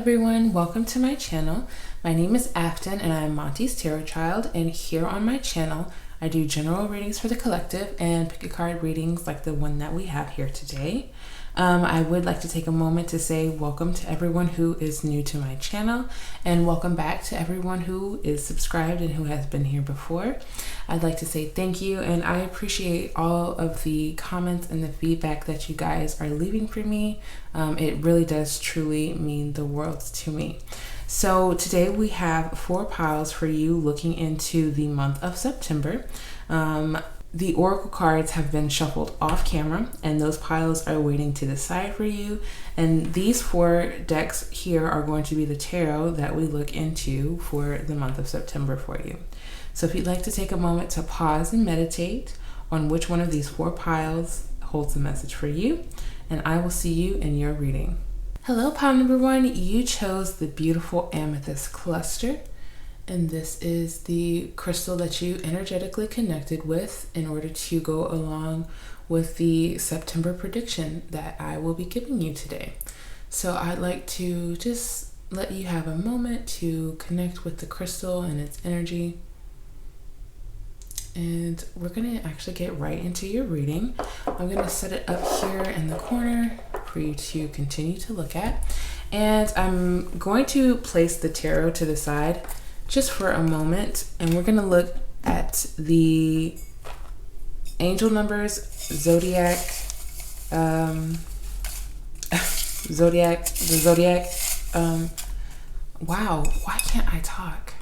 everyone, welcome to my channel. My name is Afton and I'm Monty's Tarot Child, and here on my channel I do general readings for the collective and pick a card readings like the one that we have here today. I would like to take a moment to say welcome to everyone who is new to my channel, and welcome back to everyone who is subscribed and who has been here before. I'd like to say thank you, and I appreciate all of the comments and the feedback that you guys are leaving for me. It really does truly mean the world to me. So today we have 4 piles for you looking into the month of September. The oracle cards have been shuffled off camera, and those piles are waiting to the side for you. And these 4 decks here are going to be the tarot that we look into for the month of September for you. So if you'd like to take a moment to pause and meditate on which one of these 4 piles holds a message for you, and I will see you in your reading. Hello, pile number 1. You chose the beautiful amethyst cluster. And this is the crystal that you energetically connected with in order to go along with the September prediction that I will be giving you today. So I'd like to just let you have a moment to connect with the crystal and its energy. And we're going to actually get right into your reading. I'm going to set it up here in the corner for you to continue to look at. And I'm going to place the tarot to the side just for a moment, and we're going to look at the angel numbers, zodiac, wow, why can't I talk?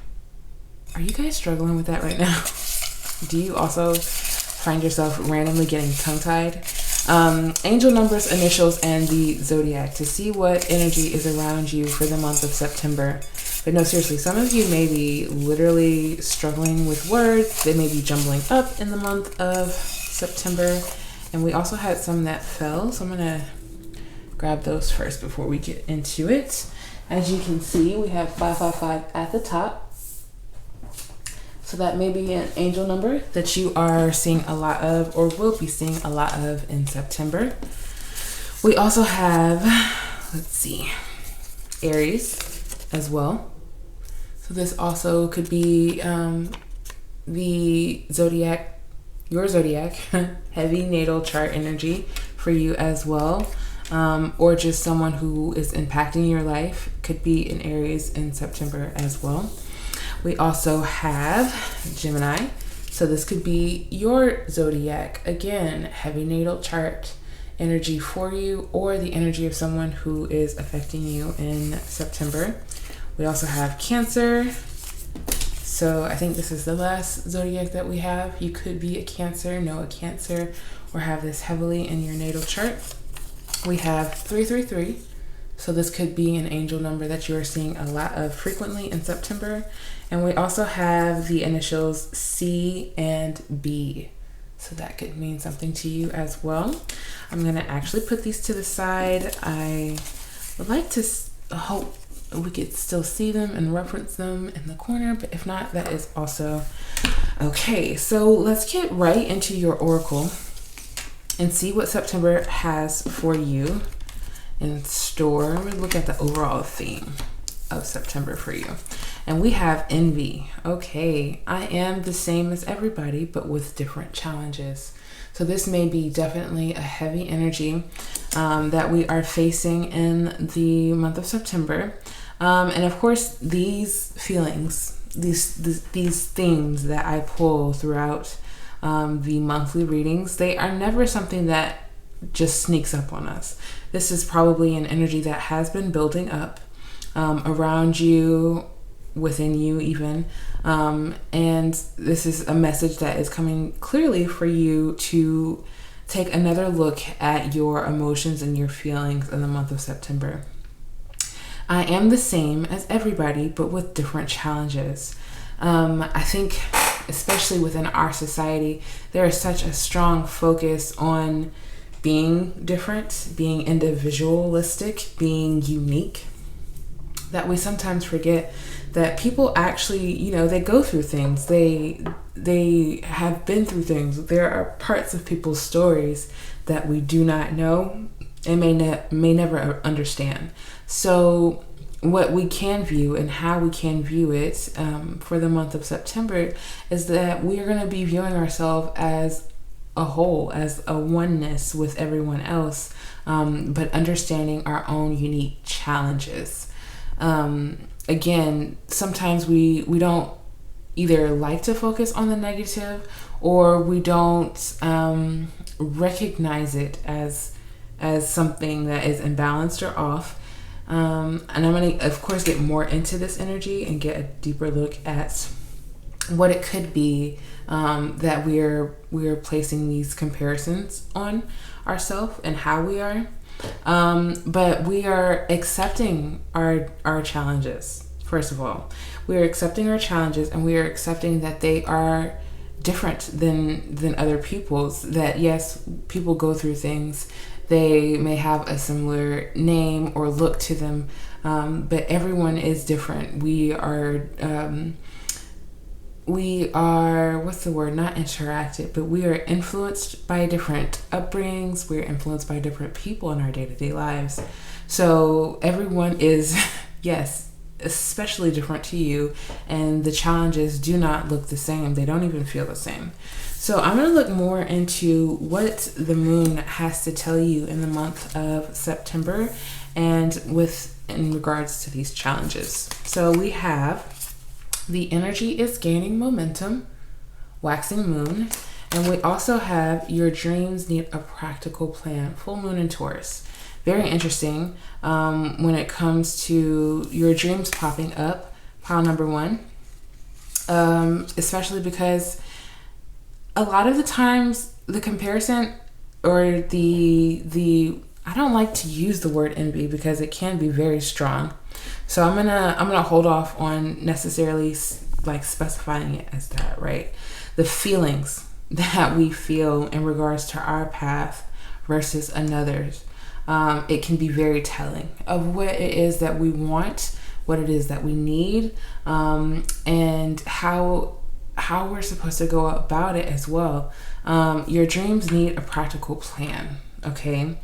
Are you guys struggling with that right now? Do you also find yourself randomly getting tongue-tied? Angel numbers, initials, and the zodiac to see what energy is around you for the month of September. But no, seriously, some of you may be literally struggling with words. They may be jumbling up in the month of September. And we also had some that fell, so I'm going to grab those first before we get into it. As you can see, we have 555 at the top. So that may be an angel number that you are seeing a lot of, or will be seeing a lot of in September. We also have, let's see, Aries as well. So this also could be the zodiac, your zodiac, heavy natal chart energy for you as well. Or just someone who is impacting your life could be an Aries in September as well. We also have Gemini. So this could be your zodiac, again, heavy natal chart energy for you, or the energy of someone who is affecting you in September. We also have Cancer. So I think this is the last zodiac that we have. You could be a Cancer, know a Cancer, or have this heavily in your natal chart. We have 333. So this could be an angel number that you are seeing a lot of frequently in September. And we also have the initials C and B. So that could mean something to you as well. I'm going to actually put these to the side. I would like to hope we could still see them and reference them in the corner, but if not, that is also okay. So let's get right into your oracle and see what September has for you in store. Let me look at the overall theme of September for you. And we have envy. Okay, I am the same as everybody, but with different challenges. So this may be definitely a heavy energy that we are facing in the month of September. And of course, these feelings, these themes that I pull throughout the monthly readings, they are never something that just sneaks up on us. This is probably an energy that has been building up around you, within you even, and this is a message that is coming clearly for you to take another look at your emotions and your feelings in the month of September. I am the same as everybody, but with different challenges. I think especially within our society, there is such a strong focus on being different, being individualistic, being unique, that we sometimes forget that people actually, you know, they go through things. They have been through things. There are parts of people's stories that we do not know and may never understand. So what we can view and how we can view it for the month of September is that we are going to be viewing ourselves as a whole, as a oneness with everyone else, but understanding our own unique challenges. Again, sometimes we don't either like to focus on the negative, or we don't recognize it as something that is imbalanced or off. And I'm going to, of course, get more into this energy and get a deeper look at what it could be that we're placing these comparisons on ourselves and how we are. But we are accepting our challenges. First of all, we are accepting our challenges, and we are accepting that they are different than other people's. That yes, people go through things. They may have a similar name or look to them, but everyone is different. We are, what's the word? Not interacted, but we are influenced by different upbringings. We're influenced by different people in our day-to-day lives. So everyone is, yes, especially different to you, and the challenges do not look the same. They don't even feel the same. So I'm going to look more into what the moon has to tell you in the month of September and in regards to these challenges. So we have the energy is gaining momentum, waxing moon, and we also have your dreams need a practical plan, full moon in Taurus. Very interesting when it comes to your dreams popping up, pile number 1, especially because a lot of the times the comparison or the I don't like to use the word envy because it can be very strong. So I'm gonna hold off on necessarily like specifying it as that, right? The feelings that we feel in regards to our path versus another's. It can be very telling of what it is that we want, what it is that we need, and how we're supposed to go about it as well. Your dreams need a practical plan, okay?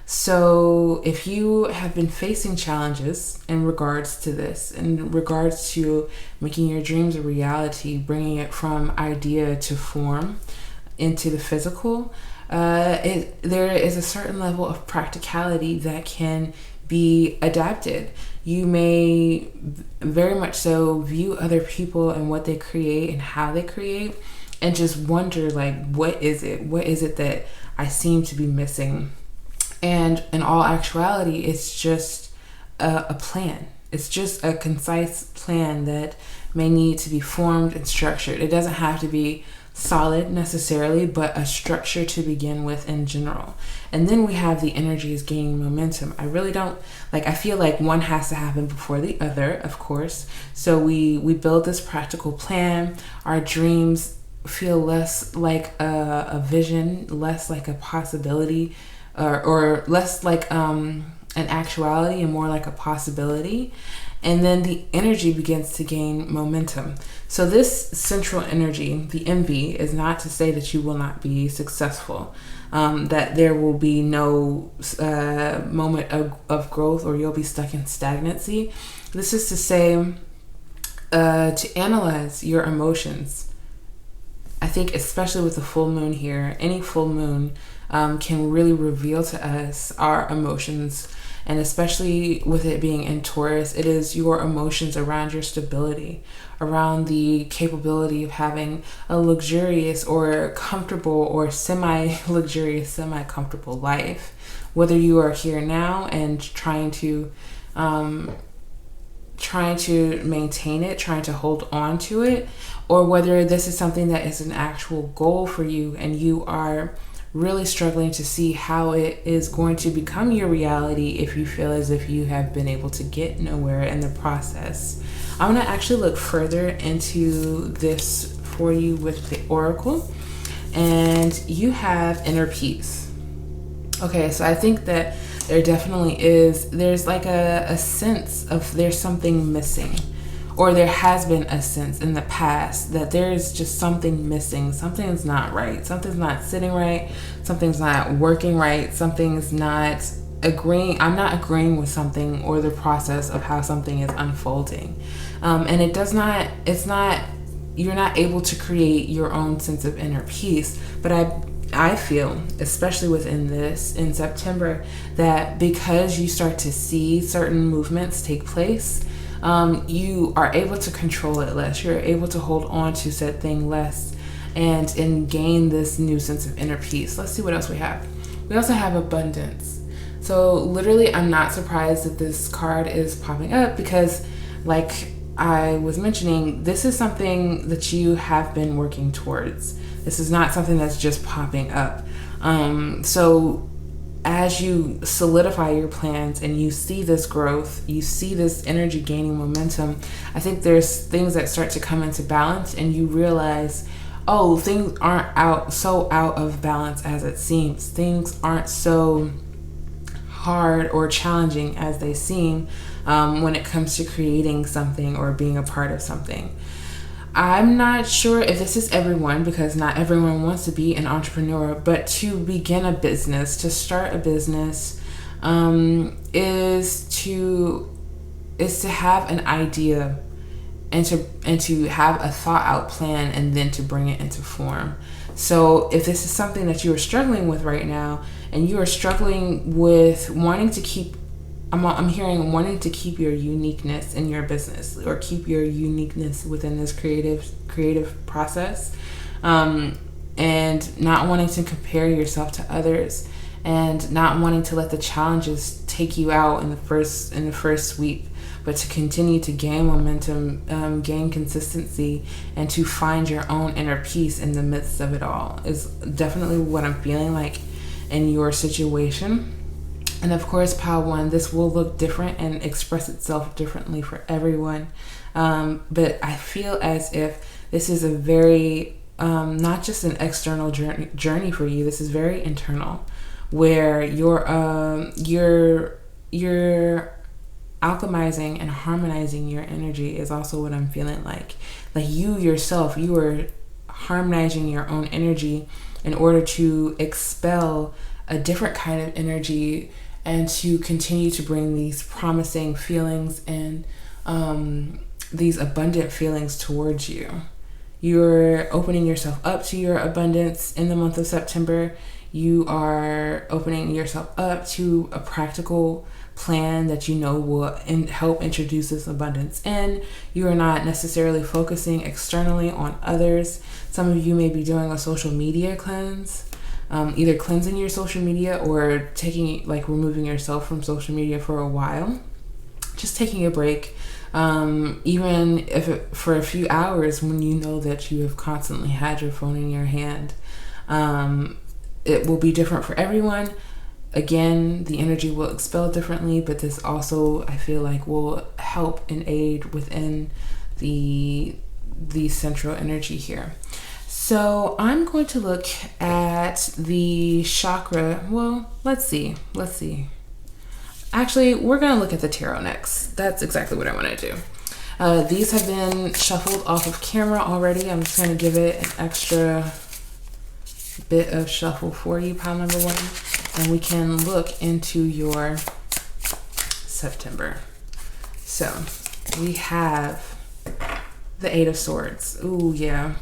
So if you have been facing challenges in regards to this, in regards to making your dreams a reality, bringing it from idea to form into the physical, there is a certain level of practicality that can be adapted. You may very much so view other people and what they create and how they create, and just wonder, like, what is it that I seem to be missing? And in all actuality, it's just a plan. It's just a concise plan that may need to be formed and structured. It doesn't have to be solid necessarily, but a structure to begin with in general. And then we have the energies gaining momentum. I really don't I feel like one has to happen before the other, of course. So we build this practical plan. Our dreams feel less like a vision, less like a possibility, or less like an actuality and more like a possibility. And then the energy begins to gain momentum. So this central energy, the envy, is not to say that you will not be successful, that there will be no moment of growth, or you'll be stuck in stagnancy. This is to say, to analyze your emotions. I think especially with the full moon here, any full moon can really reveal to us our emotions. And especially with it being in Taurus, it is your emotions around your stability, around the capability of having a luxurious or comfortable or semi-luxurious, semi-comfortable life. Whether you are here now and trying to maintain it, trying to hold on to it, or whether this is something that is an actual goal for you and you are really struggling to see how it is going to become your reality if you feel as if you have been able to get nowhere in the process. I'm going to actually look further into this for you with the oracle, and you have inner peace. Okay, so I think that there definitely there's like a sense of there's something missing, or there has been a sense in the past that there is just something missing. Something's not right. Something's not sitting right. Something's not working right. Something's not not agreeing with something or the process of how something is unfolding. And you're not able to create your own sense of inner peace. But I feel, especially within this, in September, that because you start to see certain movements take place, you are able to control it less. You're able to hold on to said thing less and gain this new sense of inner peace. Let's see what else we have. We also have abundance. So literally, I'm not surprised that this card is popping up because, like I was mentioning, this is something that you have been working towards. This is not something that's just popping up. So as you solidify your plans and you see this growth, you see this energy gaining momentum, I think there's things that start to come into balance and you realize, oh, things aren't so out of balance as it seems. Things aren't so hard or challenging as they seem when it comes to creating something or being a part of something. I'm not sure if this is everyone, because not everyone wants to be an entrepreneur, but to begin a business, to start a business, is to have an idea and to have a thought out plan and then to bring it into form. So if this is something that you are struggling with right now and you are struggling with wanting to keep your uniqueness in your business or keep your uniqueness within this creative process, and not wanting to compare yourself to others and not wanting to let the challenges take you out in the first sweep, but to continue to gain momentum, gain consistency, and to find your own inner peace in the midst of it all is definitely what I'm feeling like in your situation. And of course, Pile 1, this will look different and express itself differently for everyone. But I feel as if this is a very, not just an external journey for you, this is very internal, where you're alchemizing and harmonizing your energy is also what I'm feeling like. Like you yourself, you are harmonizing your own energy in order to expel a different kind of energy and to continue to bring these promising feelings and these abundant feelings towards you. You're opening yourself up to your abundance in the month of September. You are opening yourself up to a practical plan that you know will help introduce this abundance in. You are not necessarily focusing externally on others. Some of you may be doing a social media cleanse. Either cleansing your social media or removing yourself from social media for a while, just taking a break, even if for a few hours when you know that you have constantly had your phone in your hand. It will be different for everyone. Again, the energy will expel differently, but this also, I feel like, will help and aid within the central energy here. So I'm going to look at the chakra. Well, let's see. Actually, we're going to look at the tarot next. That's exactly what I want to do. These have been shuffled off of camera already. I'm just going to give it an extra bit of shuffle for you, pile number 1. And we can look into your September. So we have the 8 of Swords. Ooh, yeah.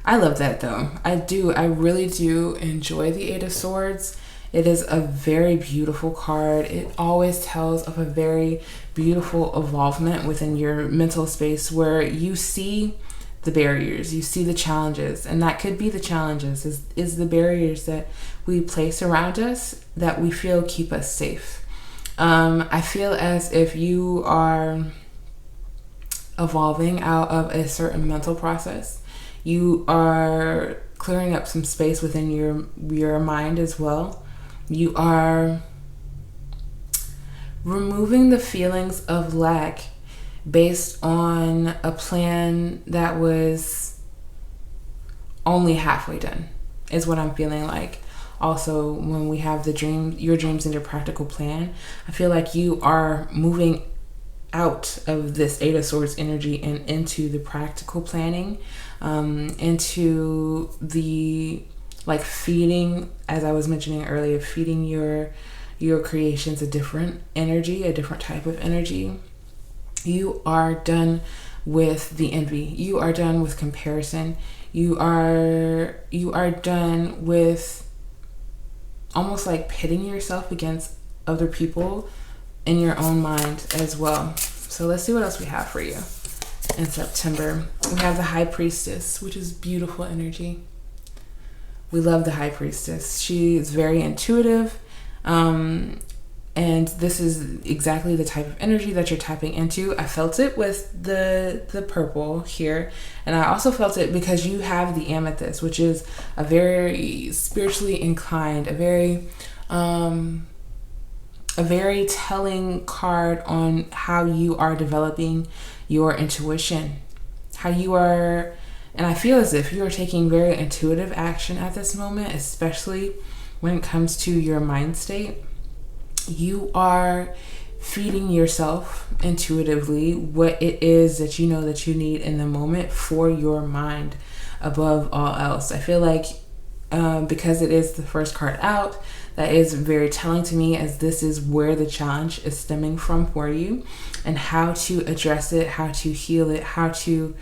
I love that though. I really do enjoy the 8 of Swords. It is a very beautiful card. It always tells of a very beautiful evolvement within your mental space where you see the barriers, you see the challenges, and that could be the challenges is the barriers that we place around us that we feel keep us safe. I feel as if you are evolving out of a certain mental process. You are clearing up some space within your mind as well. You are removing the feelings of lack based on a plan that was only halfway done, is what I'm feeling like. Also, when we have your dreams and your practical plan, I feel like you are moving out of this 8 of Swords energy and into the practical planning, into the feeding, as I was mentioning earlier, feeding your your creation's a different energy, a different type of energy. You are done with the envy. You are done with comparison. You are done with almost like pitting yourself against other people in your own mind as well. So let's see what else we have for you in September. We have the High Priestess, which is beautiful energy. We love the High Priestess. She is very intuitive. And this is exactly the type of energy that you're tapping into. I felt it with the purple here. And I also felt it because you have the amethyst, which is a very spiritually inclined, a very telling card on how you are developing your intuition. How you are, and I feel as if you are taking very intuitive action at this moment, especially when it comes to your mind state. You are feeding yourself intuitively what it is that you know that you need in the moment for your mind above all else. I feel like because it is the first card out, that is very telling to me, as this is where the challenge is stemming from for you, and how to address it, how to heal it, how to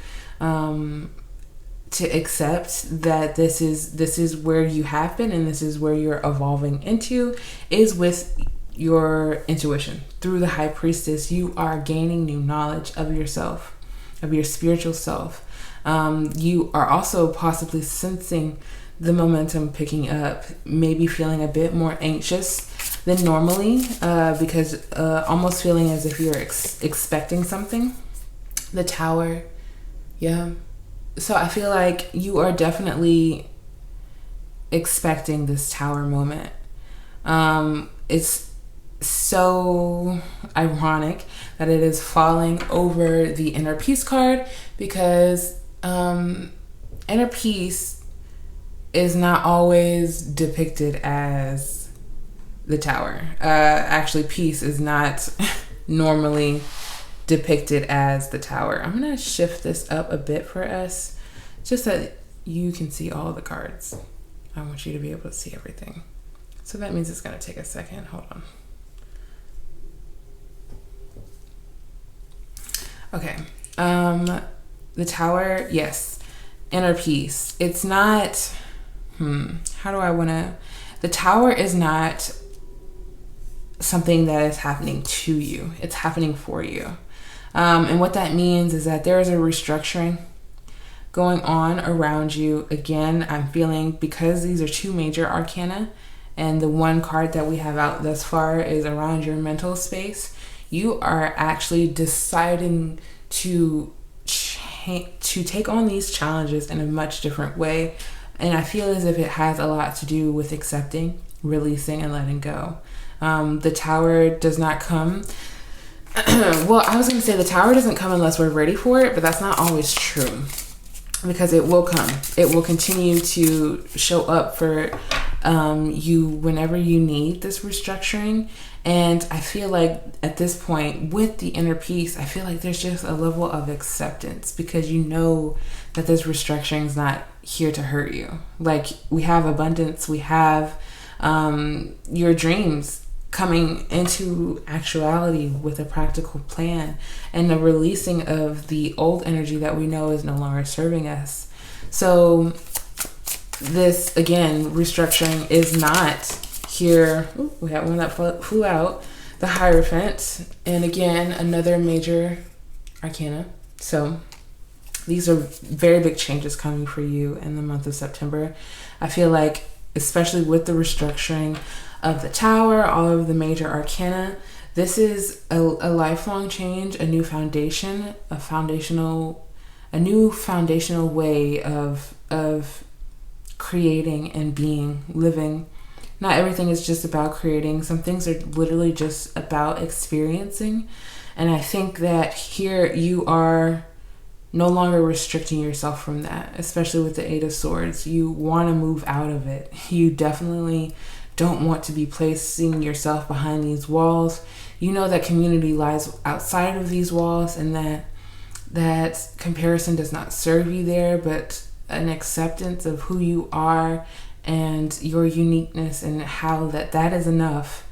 accept that this is where you have been and this is where you're evolving into, is with your intuition. Through the High Priestess, you are gaining new knowledge of yourself, of your spiritual self. You are also possibly sensing the momentum picking up, maybe feeling a bit more anxious than normally, because almost feeling as if you're expecting something. The Tower, yeah. So I feel like you are definitely expecting this Tower moment. It's so ironic that it is falling over the Inner Peace card, because inner peace is not always depicted as the Tower. Actually, peace is not normally depicted as the Tower. I'm gonna shift this up a bit for us, just so that you can see all the cards. I want you to be able to see everything. So that means it's gonna take a second. Hold on. Okay. The Tower, yes. Inner peace. It's not, how do I want to, the Tower is not something that is happening to you. It's happening for you. And what that means is that there is a restructuring going on around you. Again, I'm feeling, because these are two major arcana, and the one card that we have out thus far is around your mental space, you are actually deciding to take on these challenges in a much different way. And I feel as if it has a lot to do with accepting, releasing, and letting go. The Tower does not come. Well, I was going to say the Tower doesn't come unless we're ready for it, but that's not always true, because it will come. It will continue to show up for you whenever you need this restructuring. And I feel like at this point with the Inner Peace, I feel like there's just a level of acceptance, because you know that this restructuring is not here to hurt you. Like, we have abundance, we have your dreams coming into actuality with a practical plan, and the releasing of the old energy that we know is no longer serving us. So this, again, restructuring is not here. Ooh, we have one that flew out, the Hierophant, and again, another major arcana. So these are very big changes coming for you in the month of September. I feel like, especially with the restructuring of the Tower, all of the major arcana, this is a lifelong change, a new foundation, a new foundational way of creating and being, living. Not everything is just about creating. Some things are literally just about experiencing. And I think that here you are no longer restricting yourself from that, especially with the Eight of Swords. You want to move out of it. You definitely don't want to be placing yourself behind these walls. You know that community lies outside of these walls, and that comparison does not serve you there, but an acceptance of who you are and your uniqueness, and how that is enough.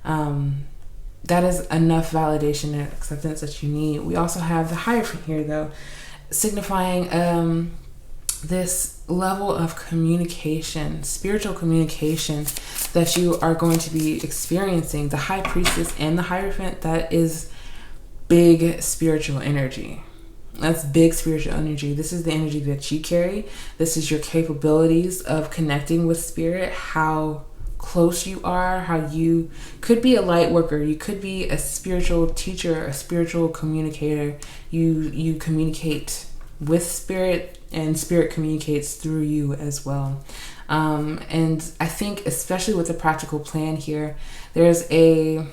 That is enough validation and acceptance that you need. We also have the Hierophant here, though, signifying this level of communication, spiritual communication that you are going to be experiencing. The High Priestess and the Hierophant, that is big spiritual energy. That's big spiritual energy. This is the energy that you carry. This is your capabilities of connecting with spirit, how close you are, how you could be a light worker, you could be a spiritual teacher, a spiritual communicator. You communicate with spirit, and spirit communicates through you as well. And I think especially with the practical plan here, there's I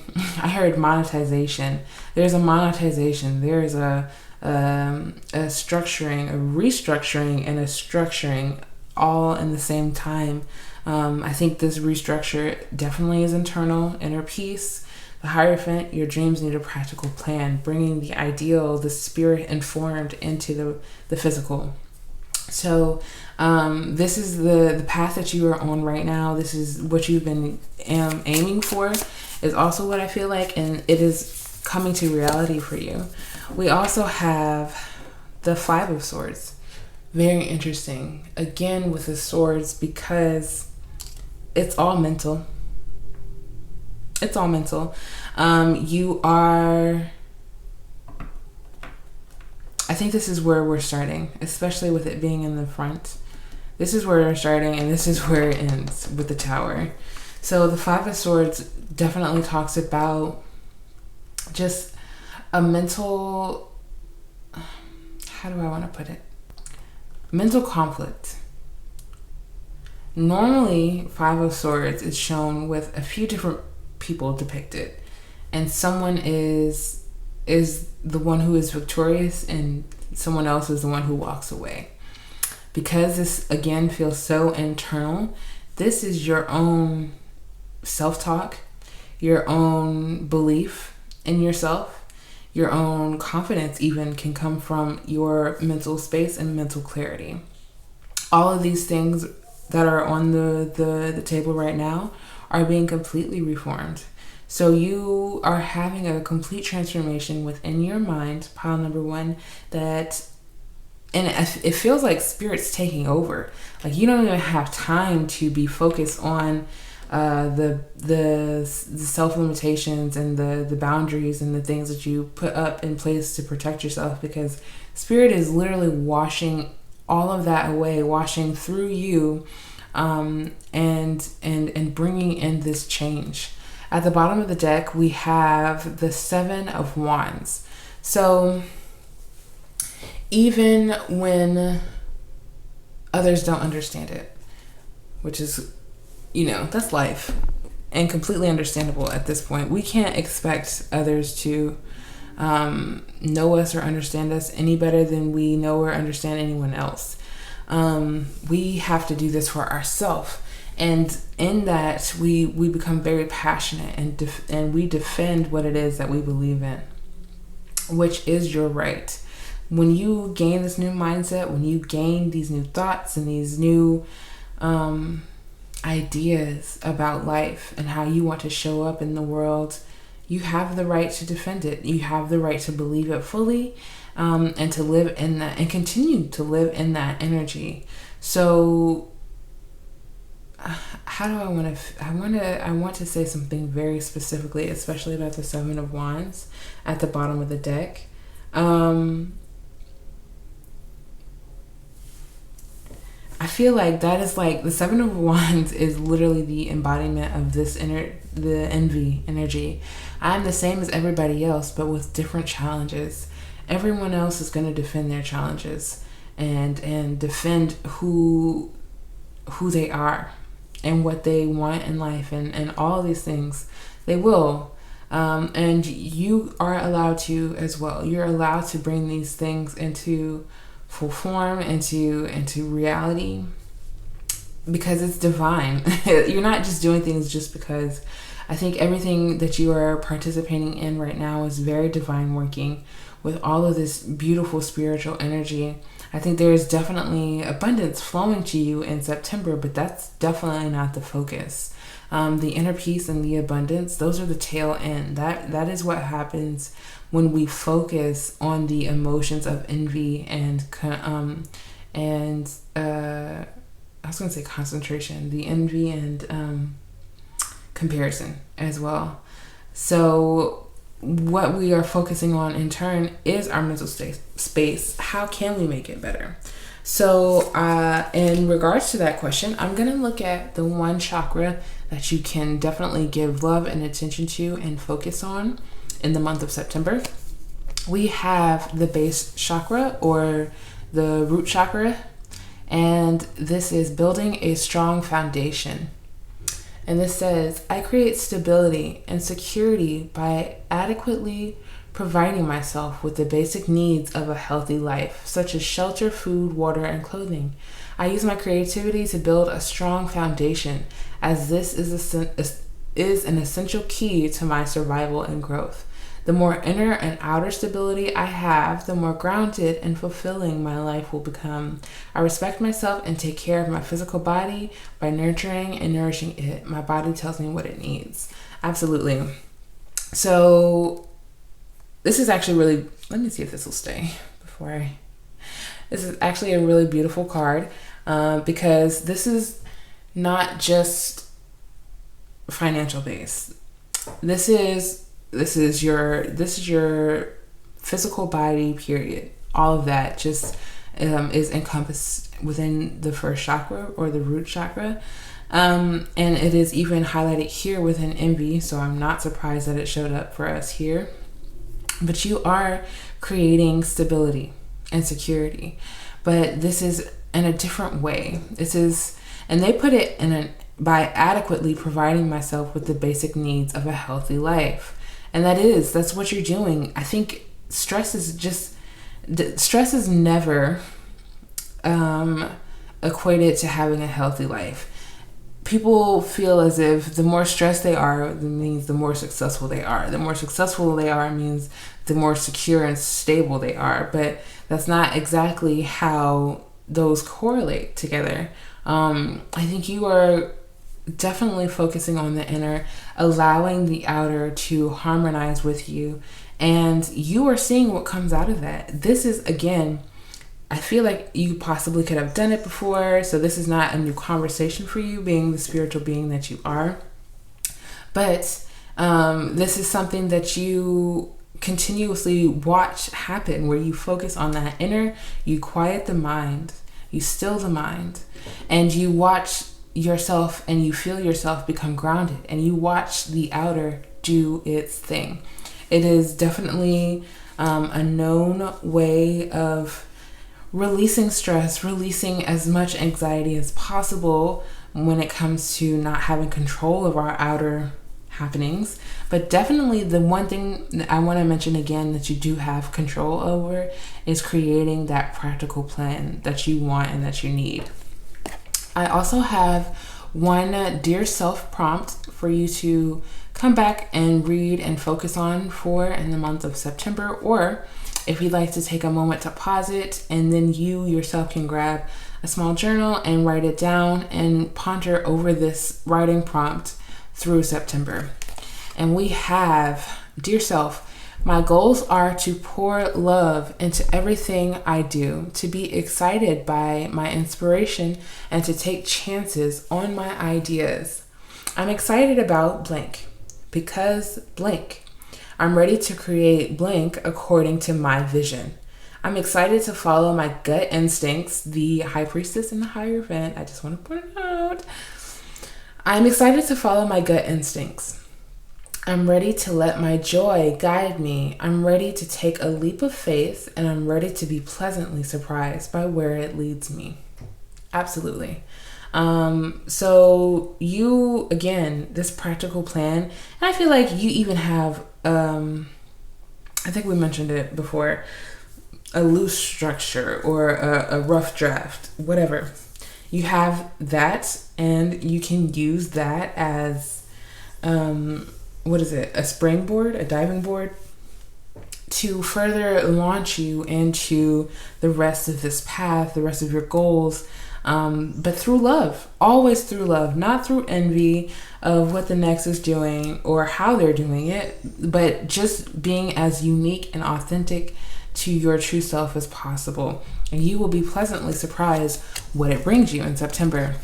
heard monetization. There's a monetization. There's a structuring, a restructuring, and a structuring all in the same time. I think this restructure definitely is internal, inner peace. The Hierophant, your dreams need a practical plan, bringing the ideal, the spirit informed into the physical. So this is the path that you are on right now. This is what you've been aiming for, is also what I feel like, and it is coming to reality for you. We also have the Five of Swords. Very interesting. Again, with the swords, because it's all mental. It's all mental. You are... I think this is where we're starting, especially with it being in the front. This is where we're starting, and this is where it ends with the Tower. So the Five of Swords definitely talks about just a mental... How do I want to put it? Mental conflict. Normally, Five of Swords is shown with a few different people depicted, and someone is the one who is victorious and someone else is the one who walks away. Because this again feels so internal, this is your own self-talk, your own belief in yourself, your own confidence even can come from your mental space and mental clarity. All of these things that are on the table right now are being completely reformed. So you are having a complete transformation within your mind, pile number one, and it feels like spirit's taking over. Like you don't even have time to be focused on the self-limitations and the boundaries and the things that you put up in place to protect yourself, because spirit is literally washing all of that away, washing through you, and bringing in this change. At the bottom of the deck, we have the Seven of Wands. So even when others don't understand it, which is, that's life and completely understandable at this point. We can't expect others to know us or understand us any better than we know or understand anyone else. We have to do this for ourselves. And in that, we become very passionate and we defend what it is that we believe in, which is your right. When you gain this new mindset, when you gain these new thoughts and these new ideas about life and how you want to show up in the world, you have the right to defend it. You have the right to believe it fully, and to live in that and continue to live in that energy. So how do I want to say something very specifically, especially about the Seven of Wands at the bottom of the deck. I feel like that is like the Seven of Wands is literally the embodiment of this the envy energy. I'm the same as everybody else, but with different challenges. Everyone else is going to defend their challenges and defend who they are and what they want in life and all of these things. They will. And you are allowed to as well. You're allowed to bring these things into full form, into reality, because it's divine. You're not just doing things just because. I think everything that you are participating in right now is very divine working with all of this beautiful spiritual energy. I think there is definitely abundance flowing to you in September, but that's definitely not the focus. The inner peace and the abundance, those are the tail end. That is what happens when we focus on the emotions of envy and I was going to say concentration, the envy and comparison as well. So what we are focusing on in turn is our mental space. How can we make it better? So in regards to that question, I'm going to look at the one chakra that you can definitely give love and attention to and focus on in the month of September. We have the base chakra, or the root chakra, and this is building a strong foundation. And this says, I create stability and security by adequately providing myself with the basic needs of a healthy life, such as shelter, food, water, and clothing. I use my creativity to build a strong foundation, as this is an essential key to my survival and growth. The more inner and outer stability I have, the more grounded and fulfilling my life will become. I respect myself and take care of my physical body by nurturing and nourishing it. My body tells me what it needs. Absolutely. So this is actually really, let me see if this will stay this is actually a really beautiful card because this is not just financial based. This is your physical body, period. All of that just is encompassed within the first chakra, or the root chakra. And it is even highlighted here within envy, so I'm not surprised that it showed up for us here. But you are creating stability and security, but this is in a different way. And they put it by adequately providing myself with the basic needs of a healthy life. And that's what you're doing. I think stress is never equated to having a healthy life. People feel as if the more stressed they are, means the more successful they are. The more successful they are means the more secure and stable they are. But that's not exactly how those correlate together. I think you are definitely focusing on the inner, allowing the outer to harmonize with you, and you are seeing what comes out of that. This is, again, I feel like you possibly could have done it before, so this is not a new conversation for you, being the spiritual being that you are. But this is something that you continuously watch happen, where you focus on that inner, you quiet the mind, you still the mind, and you watch yourself and you feel yourself become grounded, and you watch the outer do its thing. It is definitely a known way of releasing stress, releasing as much anxiety as possible when it comes to not having control of our outer happenings. But definitely the one thing that I want to mention again that you do have control over is creating that practical plan that you want and that you need. I also have one Dear Self prompt for you to come back and read and focus on for in the month of September, or if you'd like to take a moment to pause it, and then you yourself can grab a small journal and write it down and ponder over this writing prompt through September. And we have, Dear Self, my goals are to pour love into everything I do, to be excited by my inspiration, and to take chances on my ideas. I'm excited about blank because blank. I'm ready to create blank according to my vision. I'm excited to follow my gut instincts, the High Priestess and the Hierophant. I just want to point it out. I'm excited to follow my gut instincts. I'm ready to let my joy guide me. I'm ready to take a leap of faith, and I'm ready to be pleasantly surprised by where it leads me. Absolutely. So you, again, this practical plan, and I feel like you even have, I think we mentioned it before, a loose structure or a rough draft, whatever. You have that, and you can use that as, a springboard, a diving board, to further launch you into the rest of this path, the rest of your goals, but through love, always through love, not through envy of what the next is doing or how they're doing it, but just being as unique and authentic to your true self as possible. And you will be pleasantly surprised what it brings you in September.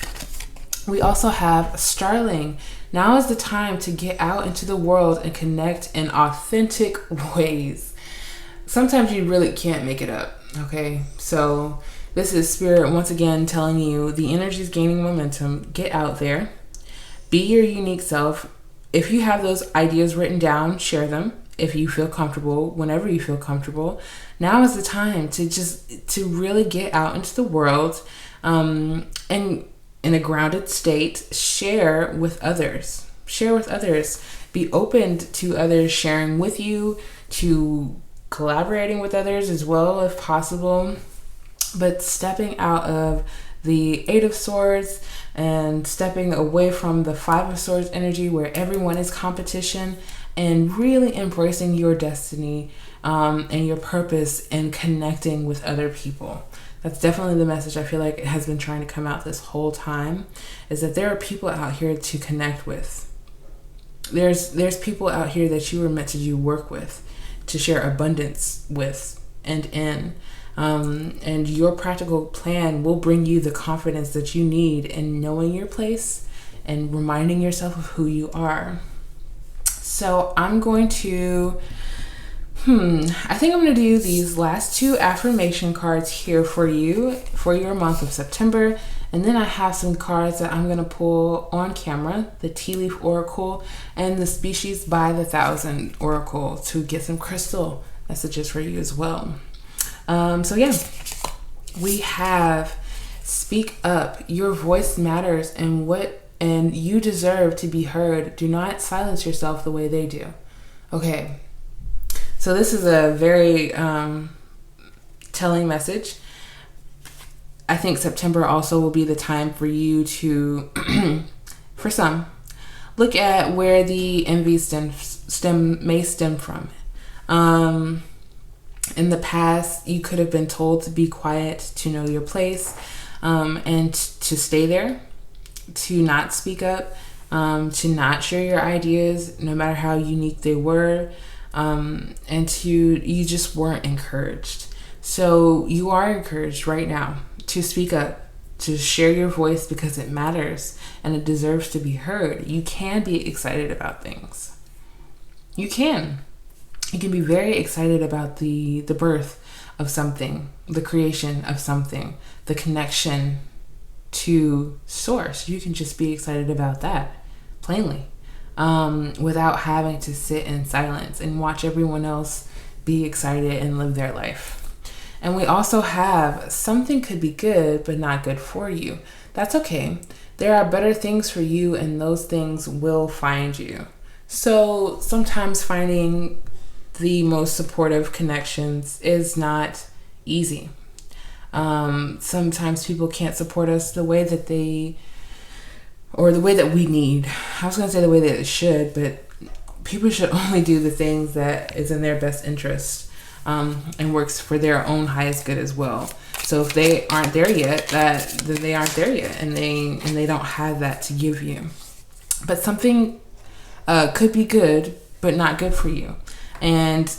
We also have Starling. Now is the time to get out into the world and connect in authentic ways. Sometimes you really can't make it up, okay? So this is Spirit once again telling you the energy is gaining momentum. Get out there. Be your unique self. If you have those ideas written down, share them. If you feel comfortable, whenever you feel comfortable. Now is the time to really get out into the world and in a grounded state, share with others. Share with others. Be open to others sharing with you, to collaborating with others as well if possible. But stepping out of the Eight of Swords and stepping away from the Five of Swords energy where everyone is competition, and really embracing your destiny and your purpose and connecting with other people. That's definitely the message I feel like it has been trying to come out this whole time, is that there are people out here to connect with. There's people out here that you were meant to do work with, to share abundance with and in. And your practical plan will bring you the confidence that you need in knowing your place and reminding yourself of who you are. So I'm going to, I think I'm going to do these last two affirmation cards here for you for your month of September. And then I have some cards that I'm going to pull on camera, the Tea Leaf Oracle and the Species by the Thousand Oracle, to get some crystal messages for you as well. So yeah, we have speak up. Your voice matters, and you deserve to be heard. Do not silence yourself the way they do. Okay. So this is a very telling message. I think September also will be the time for you to, for some, look at where the envy may stem from. In the past, you could have been told to be quiet, to know your place, and to stay there, to not speak up, to not share your ideas, no matter how unique they were, and you just weren't encouraged. So you are encouraged right now to speak up, to share your voice, because it matters and it deserves to be heard. You can be excited about things. You can be very excited about the birth of something, the creation of something, the connection to source. You can just be excited about that, plainly, without having to sit in silence and watch everyone else be excited and live their life. And we also have something could be good, but not good for you. That's okay. There are better things for you, and those things will find you. So sometimes finding the most supportive connections is not easy. Sometimes people can't support us the way that the way that we need. I was going to say the way that it should, but people should only do the things that is in their best interest, and works for their own highest good as well. So if they aren't there yet, then they aren't there yet, and they don't have that to give you. But something could be good, but not good for you. And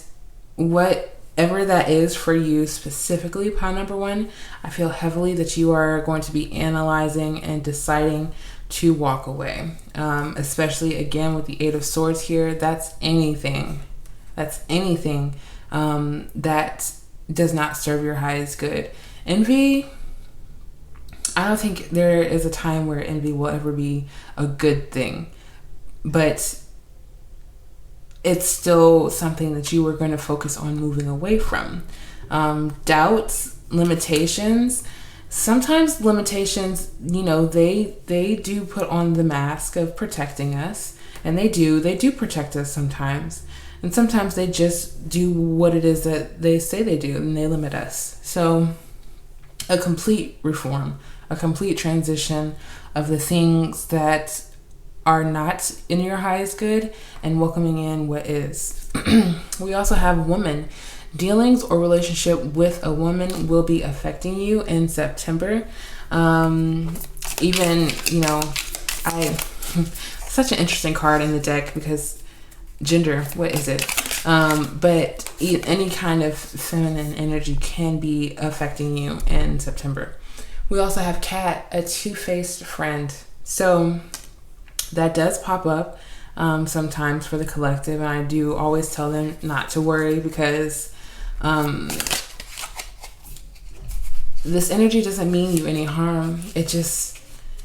whatever that is for you specifically, pile number one, I feel heavily that you are going to be analyzing and deciding to walk away. Especially again with the Eight of Swords here, that's anything that does not serve your highest good. Envy, I don't think there is a time where envy will ever be a good thing, but it's still something that you are going to focus on moving away from. Doubts, limitations. Sometimes limitations, they do put on the mask of protecting us, and they do protect us sometimes. And sometimes they just do what it is that they say they do, and they limit us. So a complete reform, a complete transition of the things that are not in your highest good and welcoming in what is. We also have woman. Dealings or relationship with a woman will be affecting you in September. Even, you know, such an interesting card in the deck because gender, what is it? But any kind of feminine energy can be affecting you in September. We also have cat, a two-faced friend. So that does pop up sometimes for the collective, and I do always tell them not to worry because this energy doesn't mean you any harm. It just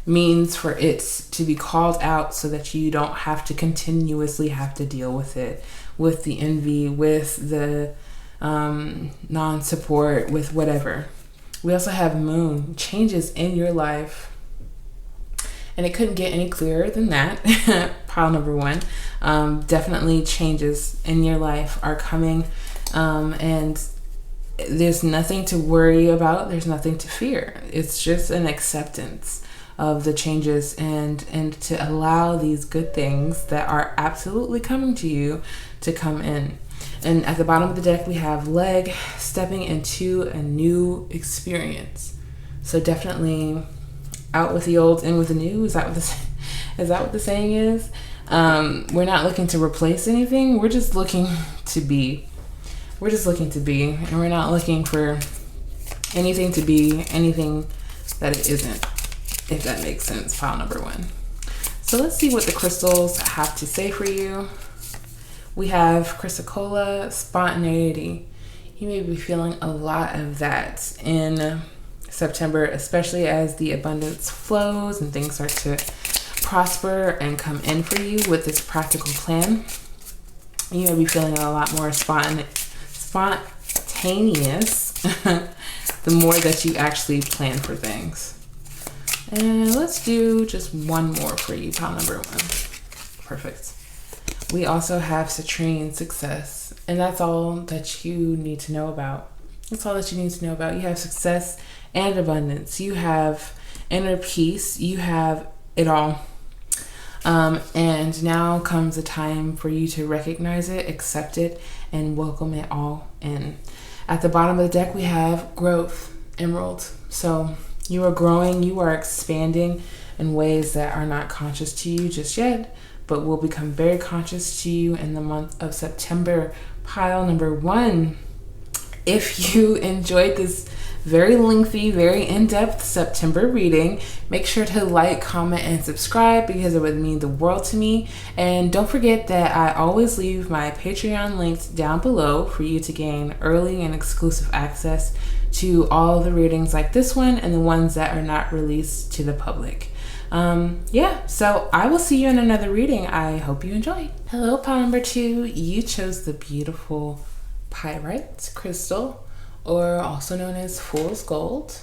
means for it to be called out so that you don't have to continuously have to deal with it, with the envy, with the non-support, with whatever. We also have moon, changes in your life. And it couldn't get any clearer than that. Pile number one. Definitely changes in your life are coming. And there's nothing to worry about. There's nothing to fear. It's just an acceptance of the changes and to allow these good things that are absolutely coming to you to come in. And at the bottom of the deck, we have leg, stepping into a new experience. So definitely out with the old, in with the new. Is that what the saying is? We're not looking to replace anything. We're just looking to be. We're just looking to be, and we're not looking for anything to be anything that it isn't, if that makes sense. Pile number one. So let's see what the crystals have to say for you. We have Chrysocolla, spontaneity. You may be feeling a lot of that in September, especially as the abundance flows and things start to prosper and come in for you with this practical plan. You may be feeling a lot more spontaneous the more that you actually plan for things. And let's do just one more for you, pile number one. Perfect. We also have citrine, success, and that's all that you need to know about. That's all that you need to know about. You have success and abundance. You have inner peace. You have it all. And now comes a time for you to recognize it, accept it, and welcome it all in. At the bottom of the deck, we have growth, emerald. So you are growing, you are expanding in ways that are not conscious to you just yet, but will become very conscious to you in the month of September. Pile number one. If you enjoyed this very lengthy, very in-depth September reading, make sure to like, comment, and subscribe because it would mean the world to me. And don't forget that I always leave my Patreon linked down below for you to gain early and exclusive access to all the readings like this one and the ones that are not released to the public. So I will see you in another reading. I hope you enjoyed. Hello, pile number two. You chose the beautiful pyrite crystal, or also known as fool's gold.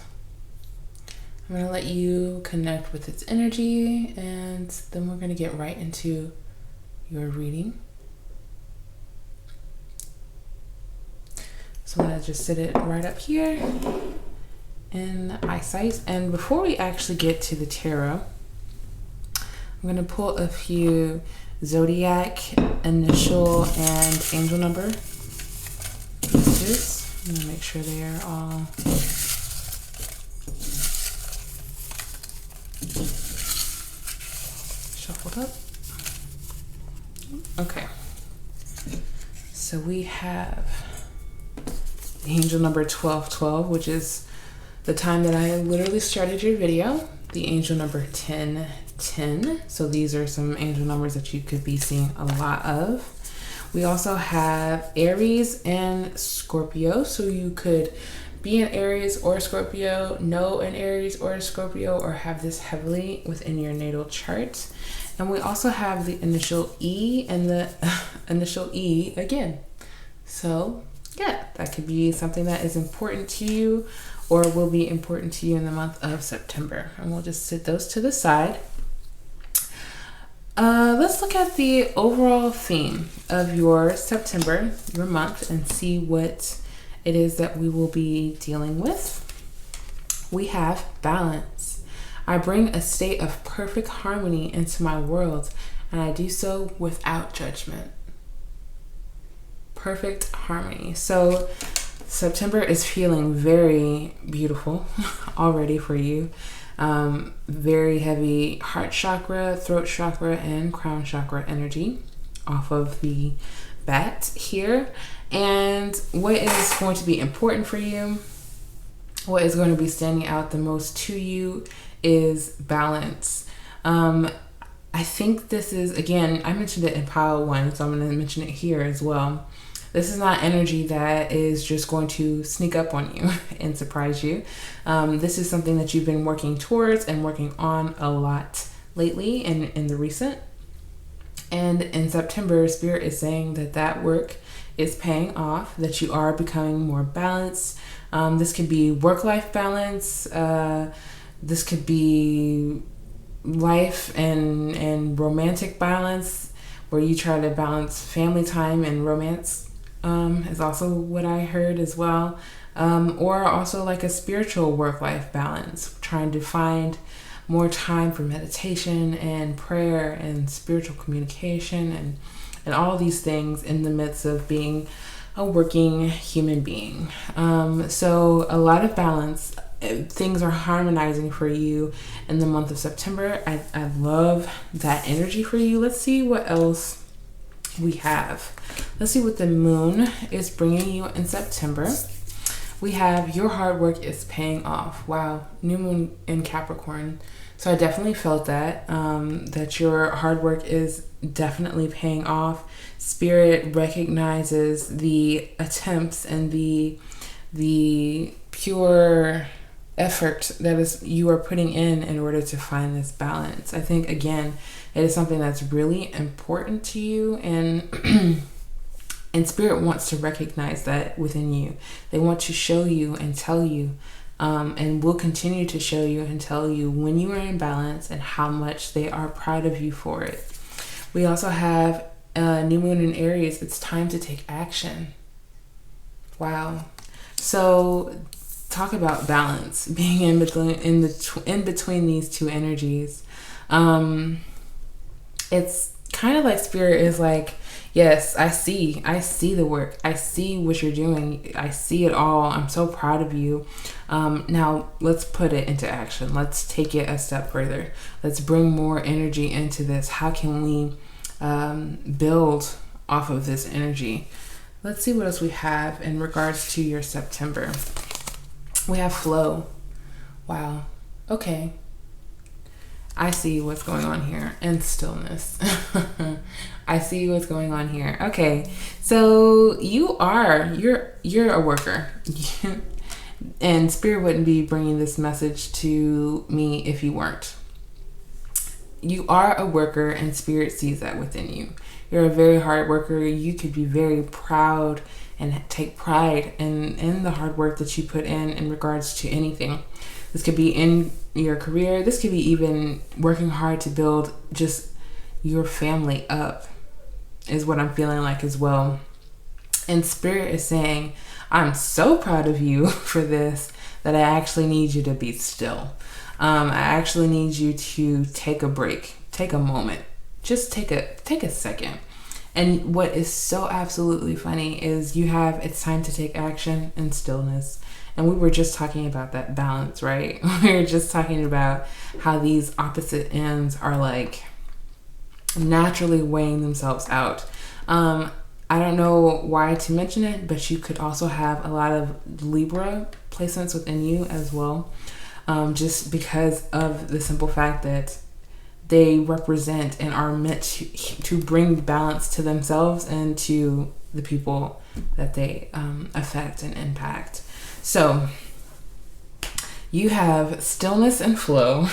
I'm going to let you connect with its energy, and then we're going to get right into your reading. So I'm going to just sit it right up here in eyesight. And before we actually get to the tarot, I'm going to pull a few zodiac, initial, and angel number pieces. I'm going to make sure they are all shuffled up. Okay. So we have the angel number 1212, which is the time that I literally started your video. The angel number 1010. So these are some angel numbers that you could be seeing a lot of. We also have Aries and Scorpio. So you could be an Aries or a Scorpio, know an Aries or a Scorpio, or have this heavily within your natal chart. And we also have the initial E and the initial E again. So yeah, that could be something that is important to you or will be important to you in the month of September. And we'll just sit those to the side. Let's look at the overall theme of your September, your month, and see what it is that we will be dealing with. We have balance. I bring a state of perfect harmony into my world, and I do so without judgment. Perfect harmony. So September is feeling very beautiful already for you. Very heavy heart chakra, throat chakra, and crown chakra energy off of the bat here. And what is going to be important for you, what is going to be standing out the most to you, is balance. I think this is, again, I mentioned it in pile 1, so I'm going to mention it here as well. This is not energy that is just going to sneak up on you and surprise you. This is something that you've been working towards and working on a lot lately in the recent. And in September, Spirit is saying that that work is paying off, that you are becoming more balanced. This could be work-life balance. This could be life and romantic balance, where you try to balance family time and romance, is also what I heard as well. Or also like a spiritual work-life balance, trying to find more time for meditation and prayer and spiritual communication and all these things in the midst of being a working human being. So a lot of balance. Things are harmonizing for you in the month of September. I love that energy for you. Let's see what else we have. Let's see what the moon is bringing you in September. We have your hard work is paying off. Wow, new moon in Capricorn. So I definitely felt that, that your hard work is definitely paying off. Spirit recognizes the attempts and the pure effort that is you are putting in order to find this balance. I think, again, it is something that's really important to you, and and Spirit wants to recognize that within you. They want to show you and tell you, and will continue to show you and tell you when you are in balance and how much they are proud of you for it. We also have new moon in Aries. It's time to take action. Wow. So talk about balance, being in between these two energies. It's kind of like Spirit is like, yes, I see the work. I see what you're doing. I see it all. I'm so proud of you. Now let's put it into action. Let's take it a step further. Let's bring more energy into this. How can we build off of this energy? Let's see what else we have in regards to your September. We have flow. Wow. Okay. I see what's going on here. And stillness. I see what's going on here. Okay. So you're a worker. And Spirit wouldn't be bringing this message to me if you weren't. You are a worker, and Spirit sees that within you. You're a very hard worker. You could be very proud and take pride in the hard work that you put in regards to anything. This could be in your career. This could be even working hard to build just your family up, is what I'm feeling like as well. And Spirit is saying, I'm so proud of you for this that I actually need you to be still. I actually need you to take a break, take a moment, just take a second. And what is so absolutely funny is you have it's time to take action and stillness. And we were just talking about that balance, right? We were just talking about how these opposite ends are like naturally weighing themselves out. I don't know why to mention it, but you could also have a lot of Libra placements within you as well. Just because of the simple fact that they represent and are meant to bring balance to themselves and to the people that they affect and impact. So you have stillness and flow.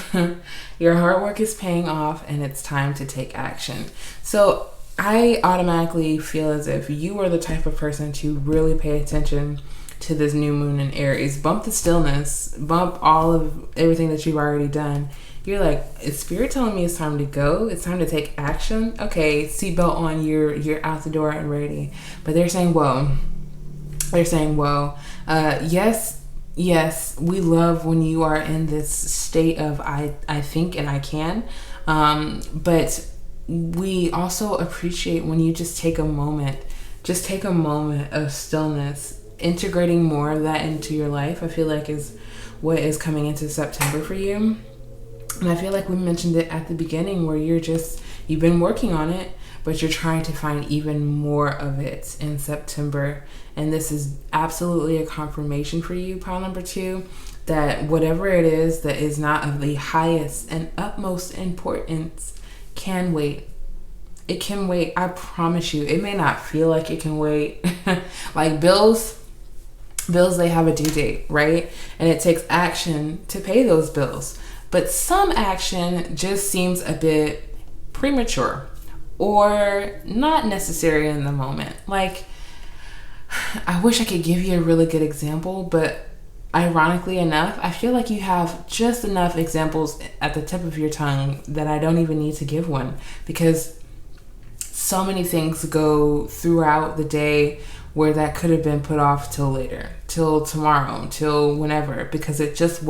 Your hard work is paying off, and it's time to take action. So I automatically feel as if you are the type of person to really pay attention to this new moon in Aries. Bump the stillness, bump all of everything that you've already done. You're like, is Spirit telling me it's time to go? It's time to take action? Okay, seatbelt on, you're out the door and ready. But they're saying, whoa. Yes, yes, we love when you are in this state of I think and I can. But we also appreciate when you just take a moment of stillness, integrating more of that into your life. I feel like is what is coming into September for you. And I feel like we mentioned it at the beginning where you've been working on it, but you're trying to find even more of it in September. And this is absolutely a confirmation for you, pile number 2, that whatever it is that is not of the highest and utmost importance can wait. It can wait. I promise you. It may not feel like it can wait. Like bills, they have a due date, right? And it takes action to pay those bills. But some action just seems a bit premature or not necessary in the moment. Like, I wish I could give you a really good example, but ironically enough, I feel like you have just enough examples at the tip of your tongue that I don't even need to give one, because so many things go throughout the day where that could have been put off till later, till tomorrow, till whenever, because it's just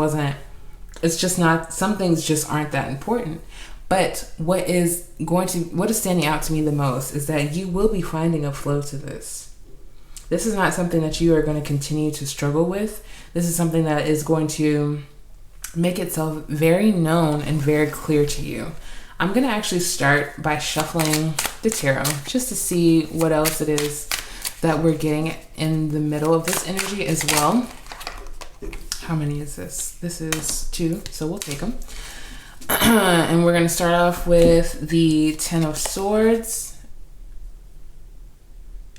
not, some things just aren't that important. But what is standing out to me the most is that you will be finding a flow to this. This is not something that you are going to continue to struggle with. This is something that is going to make itself very known and very clear to you. I'm going to actually start by shuffling the tarot just to see what else it is that we're getting in the middle of this energy as well. How many is this? This is 2, so we'll take them. And we're going to start off with the 10 of Swords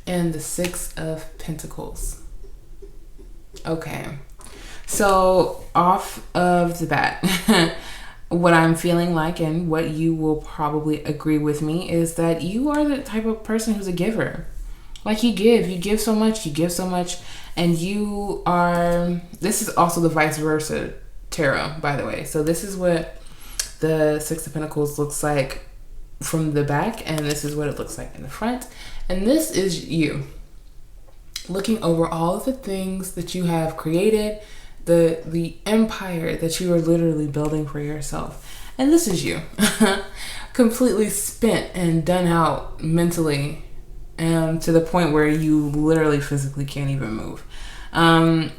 and the 6 of Pentacles. Okay, so off of the bat, what I'm feeling like, and what you will probably agree with me, is that you are the type of person who's a giver. Like you give so much, and you are, this is also the vice versa tarot, by the way. So this is what the 6 of Pentacles looks like from the back, and this is what it looks like in the front. And this is you looking over all of the things that you have created, the empire that you are literally building for yourself. And this is you completely spent and done out mentally, and to the point where you literally physically can't even move. And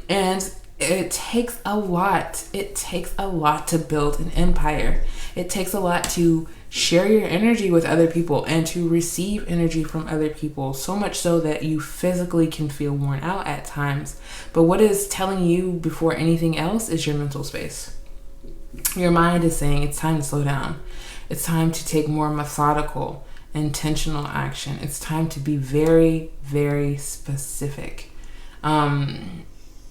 it takes a lot. It takes a lot to build an empire. It takes a lot to share your energy with other people and to receive energy from other people, so much so that you physically can feel worn out at times. But what is telling you before anything else is your mental space. Your mind is saying it's time to slow down. It's time to take more methodical, intentional action. It's time to be very, very specific.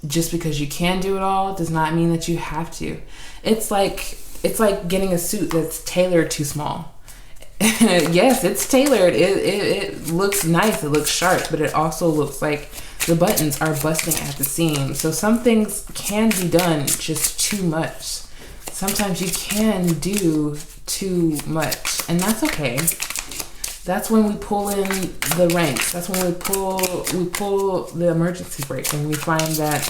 Just because you can do it all does not mean that you have to. It's like getting a suit that's tailored too small. Yes, it's tailored. It looks nice. It looks sharp, but it also looks like the buttons are busting at the seams. So some things can be done just too much. Sometimes you can do too much, and that's okay. That's when we pull in the ranks. That's when we pull the emergency brake, and we find that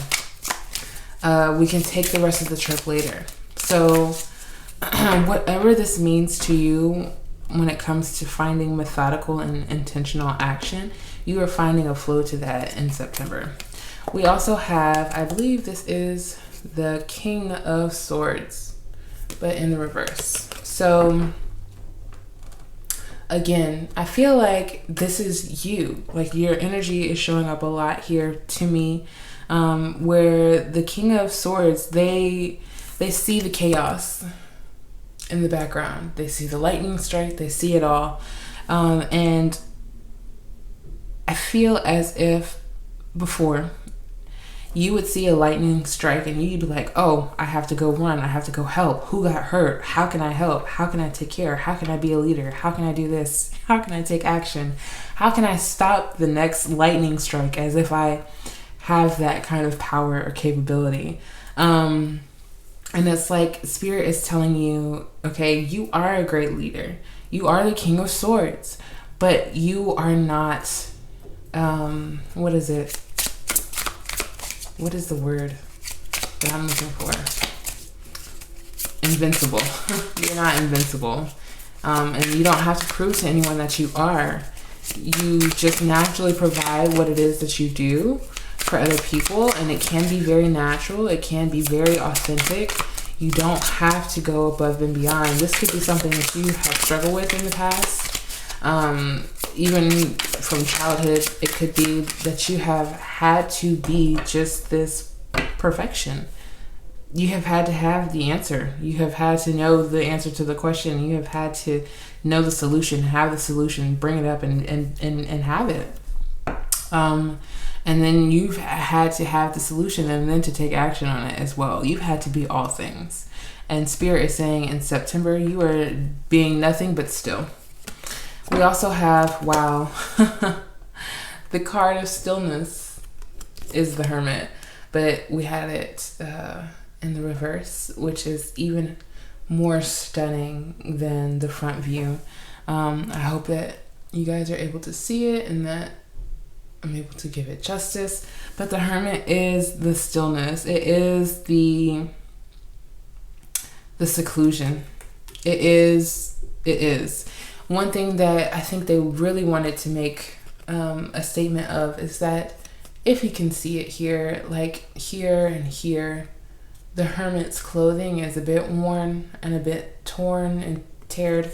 we can take the rest of the trip later. So whatever this means to you when it comes to finding methodical and intentional action, you are finding a flow to that in September. We also have, I believe this is the King of Swords, but in the reverse. So again, I feel like this is you. Like your energy is showing up a lot here to me, where the King of Swords, they see the chaos in the background. They see the lightning strike. They see it all. And I feel as if before you would see a lightning strike and you'd be like, oh, I have to go run. I have to go help. Who got hurt? How can I help? How can I take care? How can I be a leader? How can I do this? How can I take action? How can I stop the next lightning strike, as if I have that kind of power or capability? And it's like Spirit is telling you, okay, you are a great leader. You are the King of Swords, but you are not, what is it? What is the word? that I'm looking for. Invincible. You're not invincible. And you don't have to prove to anyone that you are. You just naturally provide what it is that you do for other people, and it can be very natural. It can be very authentic. You don't have to go above and beyond. This could be something that you have struggled with in the past. Even from childhood, it could be that you have had to be just this perfection. You have had to have the answer. You have had to know the answer to the question. You have had to know the solution, have the solution, bring it up and have it. And then you've had to have the solution and then to take action on it as well. You've had to be all things. And Spirit is saying in September, you are being nothing but still. We also have, wow, the card of stillness is the Hermit, but we had it in the reverse, which is even more stunning than the front view. I hope that you guys are able to see it and that I'm able to give it justice. But the Hermit is the stillness. It is the seclusion. It is. One thing that I think they really wanted to make a statement of is that if you can see it here, like here and here, the Hermit's clothing is a bit worn and a bit torn and teared,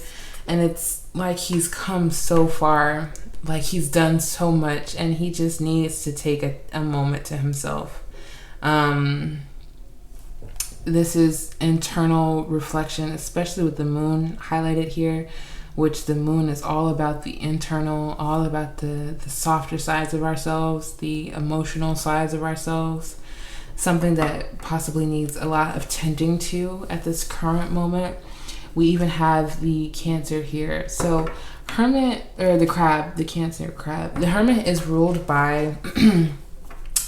and it's like he's come so far, like he's done so much, and he just needs to take a moment to himself. This is internal reflection, especially with the moon highlighted here, which the moon is all about the internal, all about the softer sides of ourselves, the emotional sides of ourselves, something that possibly needs a lot of tending to at this current moment. We even have the Cancer here. So Hermit, or the crab, the Cancer crab, the Hermit is ruled by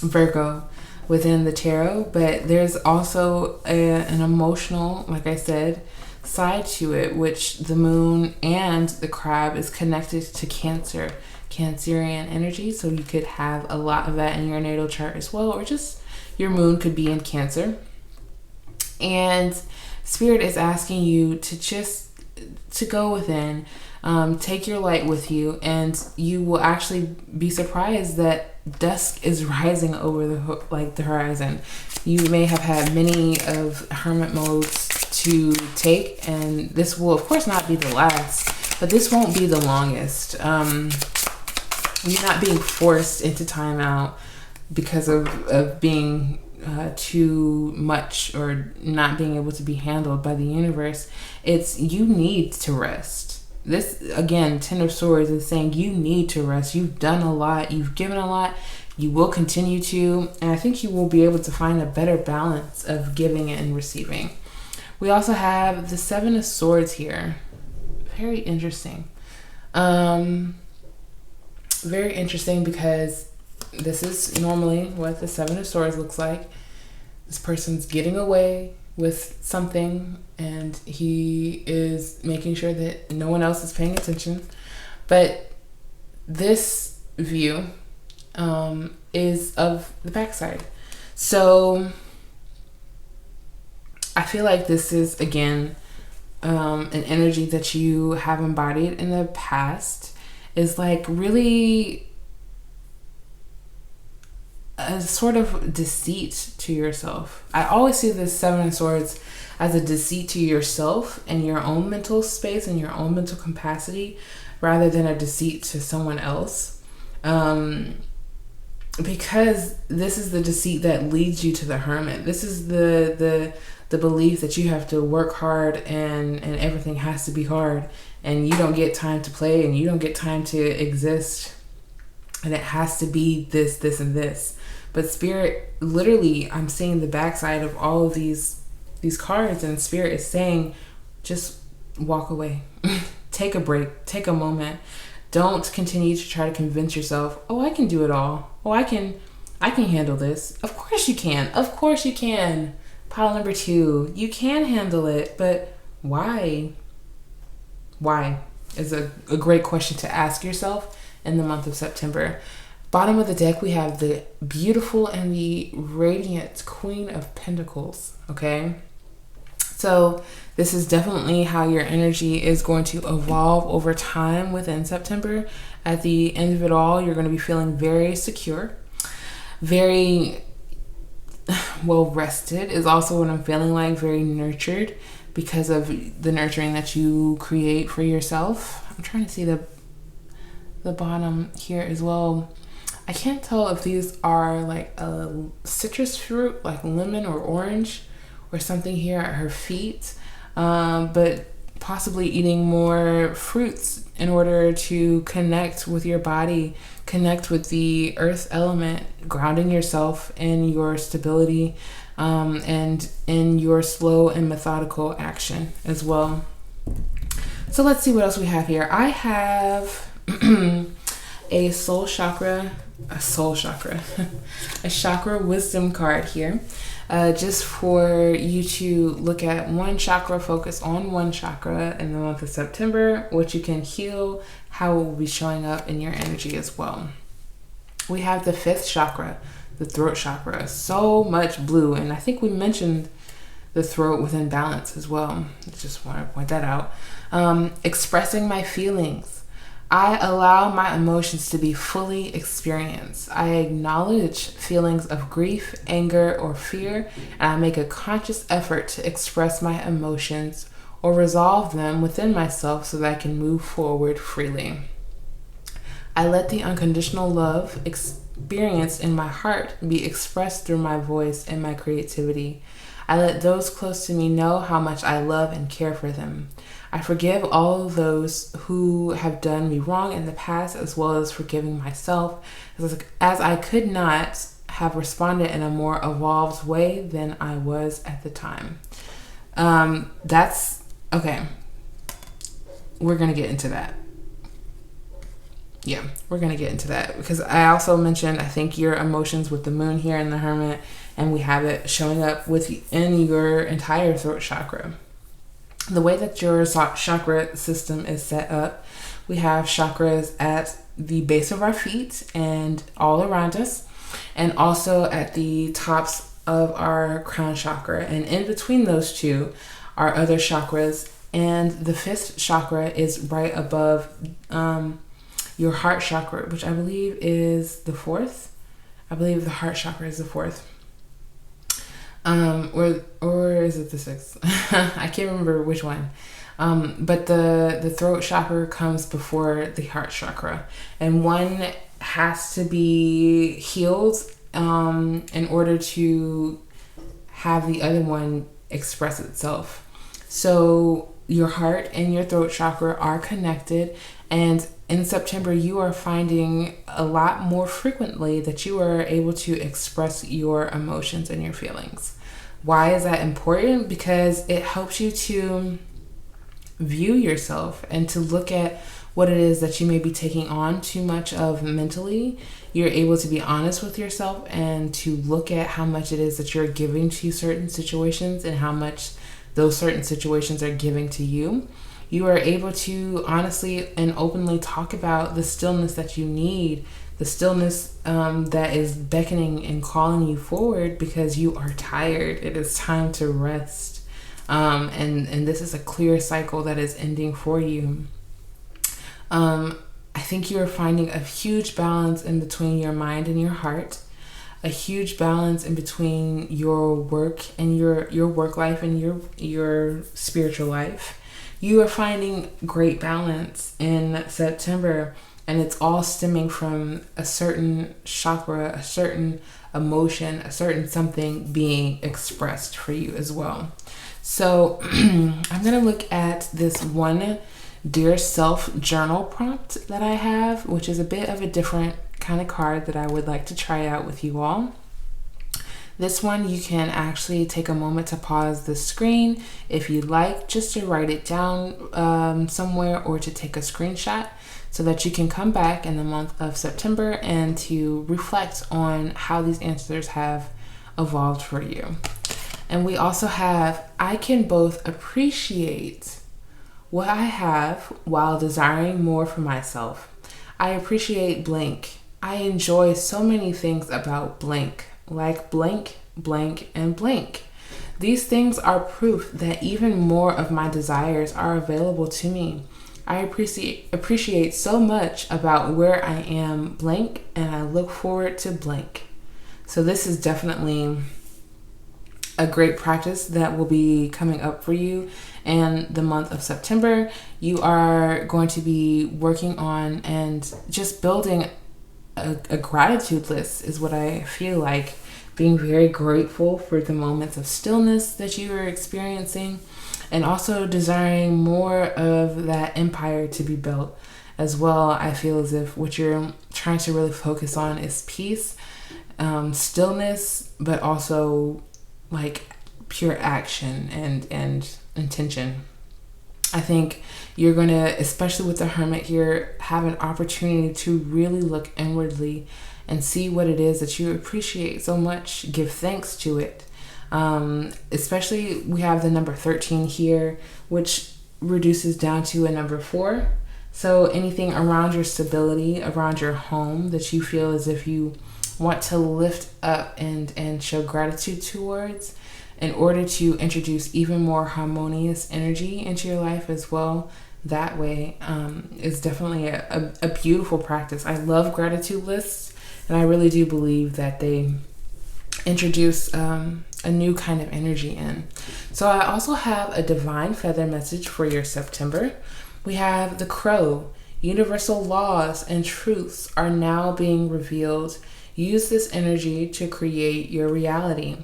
Virgo within the tarot, but there's also an emotional, like I said, side to it, which the moon and the crab is connected to Cancer, Cancerian energy. So you could have a lot of that in your natal chart as well, or just your moon could be in Cancer. And Spirit is asking you to go within, take your light with you, and you will actually be surprised that dusk is rising over the horizon. You may have had many of Hermit modes to take, and this will of course not be the last, but this won't be the longest. You're not being forced into timeout because of being too much or not being able to be handled by the universe. It's you need to rest. This, again, Ten of Swords is saying you need to rest. You've done a lot. You've given a lot. You will continue to. And I think you will be able to find a better balance of giving and receiving. We also have the Seven of Swords here. Very interesting. Very interesting because this is normally what the Seven of Swords looks like. This person's getting away with something and he is making sure that no one else is paying attention. But this view is of the backside. So I feel like this is, again, an energy that you have embodied in the past, is like really a sort of deceit to yourself. I always see this Seven of Swords as a deceit to yourself and your own mental space and your own mental capacity, rather than a deceit to someone else. Because this is the deceit that leads you to the Hermit. This is the belief that you have to work hard and everything has to be hard, and you don't get time to play and you don't get time to exist, and it has to be this, this, and this. But Spirit, literally, I'm seeing the backside of all of these cards, and Spirit is saying, just walk away. Take a break. Take a moment. Don't continue to try to convince yourself, oh, I can do it all. Oh, I can handle this. Of course you can. Of course you can. Pile number 2. You can handle it, but why? Why is a great question to ask yourself in the month of September. Bottom of the deck, we have the beautiful and the radiant Queen of Pentacles, okay? So this is definitely how your energy is going to evolve over time within September. At the end of it all, you're going to be feeling very secure, very well rested is also what I'm feeling like, very nurtured because of the nurturing that you create for yourself. I'm trying to see the bottom here as well. I can't tell if these are like a citrus fruit, like lemon or orange, or something here at her feet, but possibly eating more fruits in order to connect with your body, connect with the earth element, grounding yourself in your stability, and in your slow and methodical action as well. So let's see what else we have here. I have a chakra wisdom card here, just for you to look at one chakra, focus on one chakra in the month of September, what you can heal, how it will be showing up in your energy as well. We have the 5th chakra, the throat chakra. So much blue, and I think we mentioned the throat within balance as well. I just want to point that out. Expressing my feelings. I allow my emotions to be fully experienced. I acknowledge feelings of grief, anger, or fear, and I make a conscious effort to express my emotions or resolve them within myself so that I can move forward freely. I let the unconditional love experienced in my heart be expressed through my voice and my creativity. I let those close to me know how much I love and care for them. I forgive all of those who have done me wrong in the past, as well as forgiving myself, as I could not have responded in a more evolved way than I was at the time. That's okay. We're going to get into that. Yeah, we're going to get into that because I also mentioned, I think, your emotions with the moon here in the Hermit, and we have it showing up within your entire throat chakra. The way that your chakra system is set up, we have chakras at the base of our feet and all around us, and also at the tops of our crown chakra. And in between those two are other chakras, and the 5th chakra is right above your heart chakra, which I believe is the 4th. I believe the heart chakra is the 4th. Or is it the 6th? I can't remember which one. But the throat chakra comes before the heart chakra, and one has to be healed in order to have the other one express itself. So your heart and your throat chakra are connected, and in September, you are finding a lot more frequently that you are able to express your emotions and your feelings. Why is that important? Because it helps you to view yourself and to look at what it is that you may be taking on too much of mentally. You're able to be honest with yourself and to look at how much it is that you're giving to certain situations and how much those certain situations are giving to you. You are able to honestly and openly talk about the stillness that you need, the stillness that is beckoning and calling you forward because you are tired. It is time to rest. And this is a clear cycle that is ending for you. I think you're finding a huge balance in between your mind and your heart, a huge balance in between your work and your work life and your spiritual life. You are finding great balance in September, and it's all stemming from a certain chakra, a certain emotion, a certain something being expressed for you as well. So I'm going to look at this one Dear Self journal prompt that I have, which is a bit of a different kind of card that I would like to try out with you all. This one, you can actually take a moment to pause the screen if you'd like, just to write it down somewhere or to take a screenshot so that you can come back in the month of September and to reflect on how these answers have evolved for you. And we also have, I can both appreciate what I have while desiring more for myself. I appreciate blank I enjoy so many things about blank, like blank, blank, and blank. These things are proof that even more of my desires are available to me. I appreciate so much about where I am blank, and I look forward to blank. So this is definitely a great practice that will be coming up for you in the month of September. You are going to be working on and just building a gratitude list is what I feel like. Being very grateful for the moments of stillness that you are experiencing, and also desiring more of that empire to be built as well. I feel as if what you're trying to really focus on is peace, stillness, but also like pure action and intention. I think you're going to, especially with the Hermit here, have an opportunity to really look inwardly and see what it is that you appreciate so much. Give thanks to it. Especially we have the number 13 here, which reduces down to a number 4. So anything around your stability, around your home that you feel as if you want to lift up and show gratitude towards, in order to introduce even more harmonious energy into your life as well. That way is definitely a beautiful practice. I love gratitude lists, and I really do believe that they introduce a new kind of energy in. So I also have a divine feather message for your September. We have the crow. Universal laws and truths are now being revealed. Use this energy to create your reality.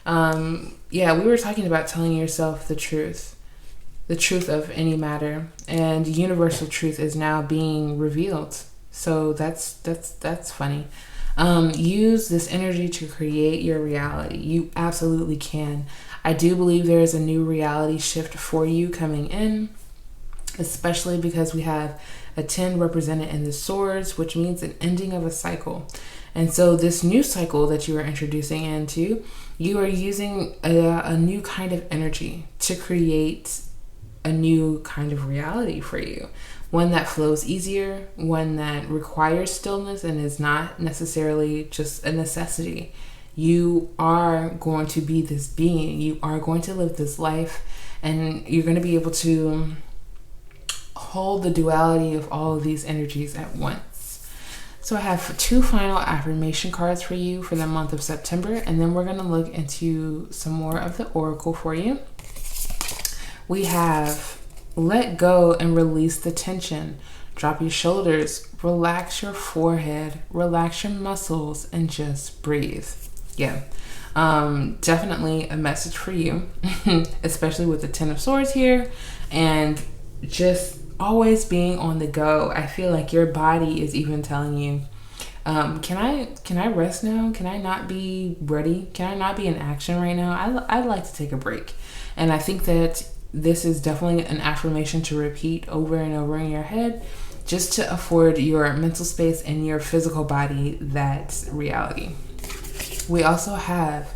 We were talking about telling yourself the truth of any matter, and universal truth is now being revealed. So that's funny. Use this energy to create your reality. You absolutely can. I do believe there is a new reality shift for you coming in, especially because we have a 10 represented in the swords, which means an ending of a cycle. And so this new cycle that you are introducing into, you are using a new kind of energy to create a new kind of reality for you. One that flows easier, one that requires stillness and is not necessarily just a necessity. You are going to be this being. You are going to live this life, and you're going to be able to hold the duality of all of these energies at once. So I have 2 final affirmation cards for you for the month of September, and then we're going to look into some more of the oracle for you. We have let go and release the tension. Drop your shoulders, relax your forehead, relax your muscles, and just breathe. Yeah, definitely a message for you, especially with the 10 of Swords here, and just always being on the go. I feel like your body is even telling you, can I rest now? Can I not be ready? Can I not be in action right now? I'd like to take a break. And I think that this is definitely an affirmation to repeat over and over in your head, just to afford your mental space and your physical body that reality. We also have,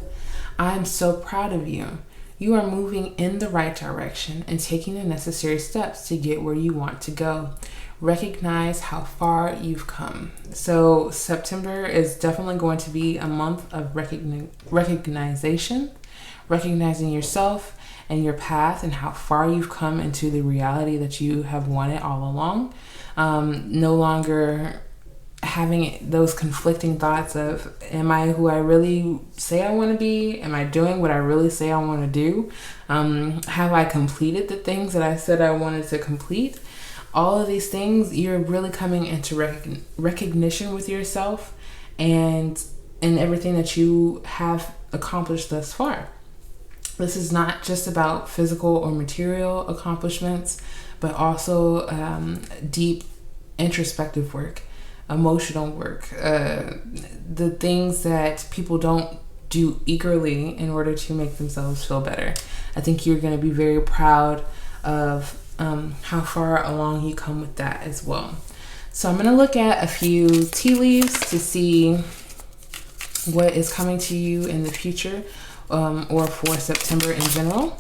I'm so proud of you. You are moving in the right direction and taking the necessary steps to get where you want to go. Recognize how far you've come. So September is definitely going to be a month of recognition, recognizing yourself and your path and how far you've come into the reality that you have wanted all along. No longer having those conflicting thoughts of, am I who I really say I want to be? Am I doing what I really say I want to do? Have I completed the things that I said I wanted to complete? All of these things, you're really coming into recognition with yourself and everything that you have accomplished thus far. This is not just about physical or material accomplishments, but also deep introspective work, emotional work, the things that people don't do eagerly in order to make themselves feel better. I think you're going to be very proud of how far along you come with that as well. So I'm going to look at a few tea leaves to see what is coming to you in the future, or for September in general.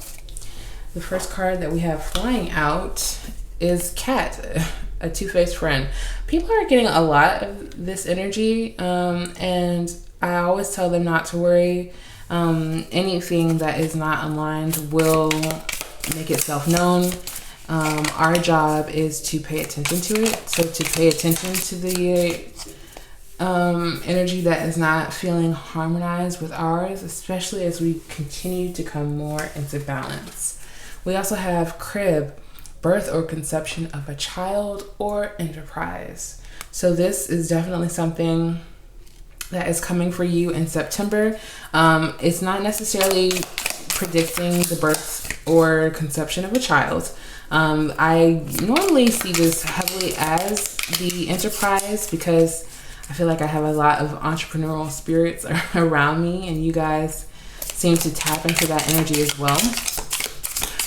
The first card that we have flying out is Cat. a two-faced friend. People are getting a lot of this energy, and I always tell them not to worry. Anything that is not aligned will make itself known. Our job is to pay attention to it. So to pay attention to the energy that is not feeling harmonized with ours, especially as we continue to come more into balance. We also have crib, birth or conception of a child or enterprise. So this is definitely something that is coming for you in September. It's not necessarily predicting the birth or conception of a child. I normally see this heavily as the enterprise because I feel like I have a lot of entrepreneurial spirits around me, and you guys seem to tap into that energy as well.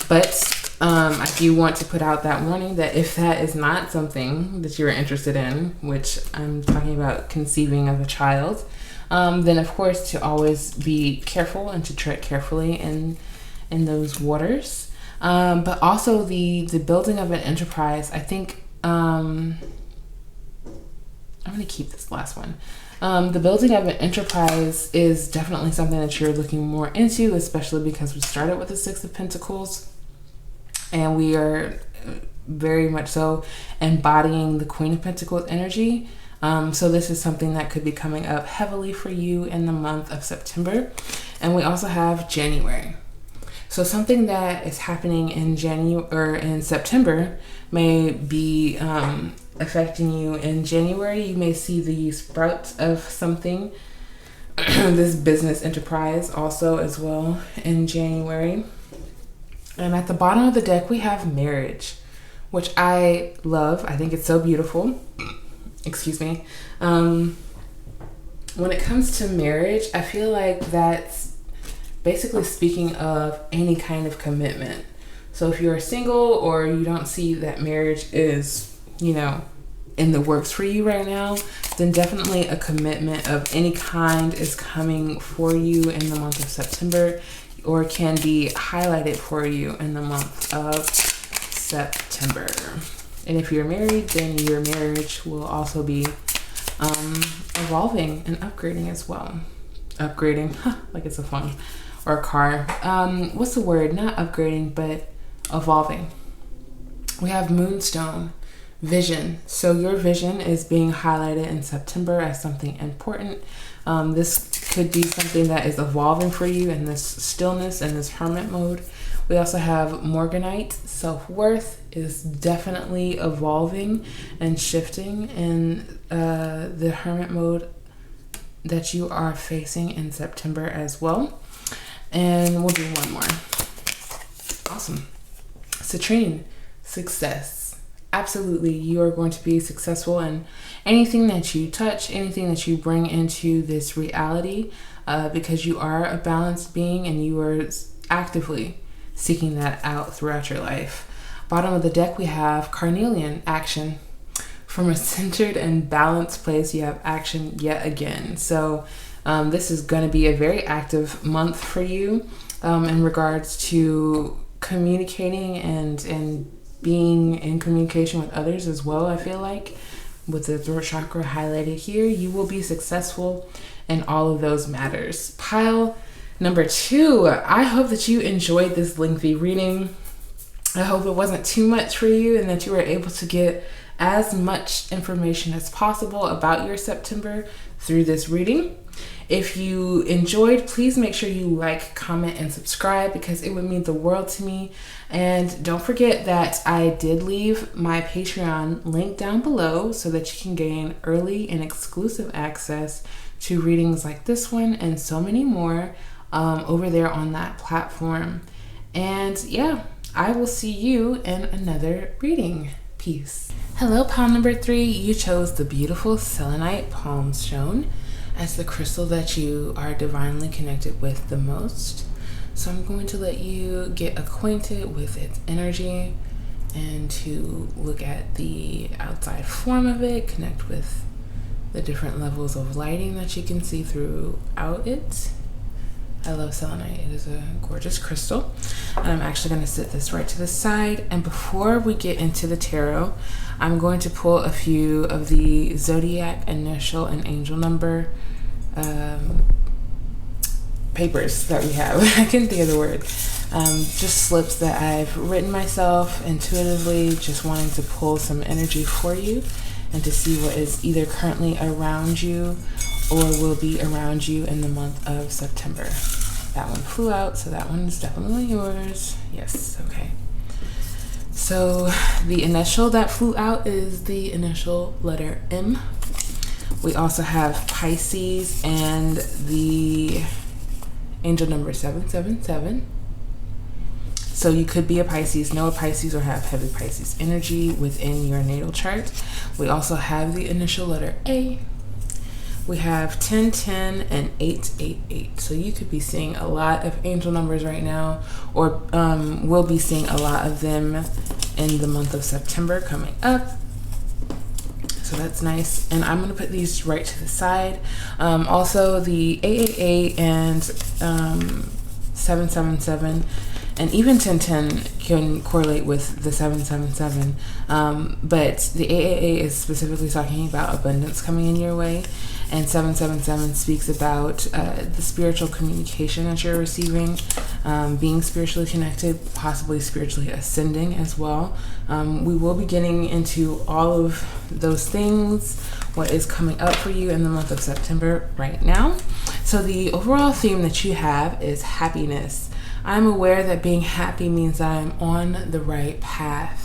But I do want to put out that warning that if that is not something that you're interested in, which I'm talking about conceiving of a child, then of course to always be careful and to tread carefully in those waters. But also the building of an enterprise, I think I'm going to keep this last one. The building of an enterprise is definitely something that you're looking more into, especially because we started with the Six of Pentacles and we are very much so embodying the Queen of Pentacles energy. So this is something that could be coming up heavily for you in the month of September. And we also have January. So something that is happening in January or in September may be affecting you in January. You may see the sprouts of something, this business enterprise also as well in January. And at the bottom of the deck, we have marriage, which I love. I think it's so beautiful. Excuse me. When it comes to marriage, I feel like that's basically speaking of any kind of commitment. So if you're single or you don't see that marriage is, in the works for you right now, then definitely a commitment of any kind is coming for you in the month of September, or can be highlighted for you in the month of September. And if you're married, then your marriage will also be evolving and upgrading as well. Upgrading, like it's a phone or a car. What's the word? Not upgrading, but evolving. We have Moonstone, vision. So your vision is being highlighted in September as something important. This could be something that is evolving for you in this stillness and this hermit mode. We also have Morganite. Self-worth is definitely evolving and shifting in the hermit mode that you are facing in September as well. And we'll do one more. Awesome. Citrine, success. Absolutely, you are going to be successful in anything that you touch, anything that you bring into this reality, because you are a balanced being and you are actively seeking that out throughout your life. Bottom of the deck, we have Carnelian, action. From a centered and balanced place, you have action yet again. So this is going to be a very active month for you in regards to communicating and being in communication with others as well. I feel like with the throat chakra highlighted here, you will be successful in all of those matters. Pile number 2, I hope that you enjoyed this lengthy reading. I hope it wasn't too much for you and that you were able to get as much information as possible about your September through this reading. If you enjoyed, please make sure you like, comment, and subscribe because it would mean the world to me. And don't forget that I did leave my Patreon link down below so that you can gain early and exclusive access to readings like this one and so many more over there on that platform. And yeah, I will see you in another reading. Peace. Hello, pile number 3. You chose the beautiful selenite palm stone as the crystal that you are divinely connected with the most. So I'm going to let you get acquainted with its energy and to look at the outside form of it, connect with the different levels of lighting that you can see throughout it. I love selenite. It is a gorgeous crystal. And I'm actually going to set this right to the side. And before we get into the tarot, I'm going to pull a few of the zodiac, initial, and angel number papers that we have. I couldn't think of the word. Just slips that I've written myself intuitively, just wanting to pull some energy for you and to see what is either currently around you or will be around you in the month of September. That one flew out, so that one is definitely yours. Yes, okay. So the initial that flew out is the initial letter M. We also have Pisces and the angel number 777. So you could be a Pisces, know a Pisces, or have heavy Pisces energy within your natal chart. We also have the initial letter A. We have 1010 and 888. So you could be seeing a lot of angel numbers right now, or will be seeing a lot of them in the month of September coming up. So that's nice. And I'm going to put these right to the side. Also, the 888 and 777 and even 1010 can correlate with the 777. But the 888 is specifically talking about abundance coming in your way. And 777 speaks about the spiritual communication that you're receiving, being spiritually connected, possibly spiritually ascending as well. We will be getting into all of those things, what is coming up for you in the month of September right now. So the overall theme that you have is happiness. I'm aware that being happy means that I'm on the right path.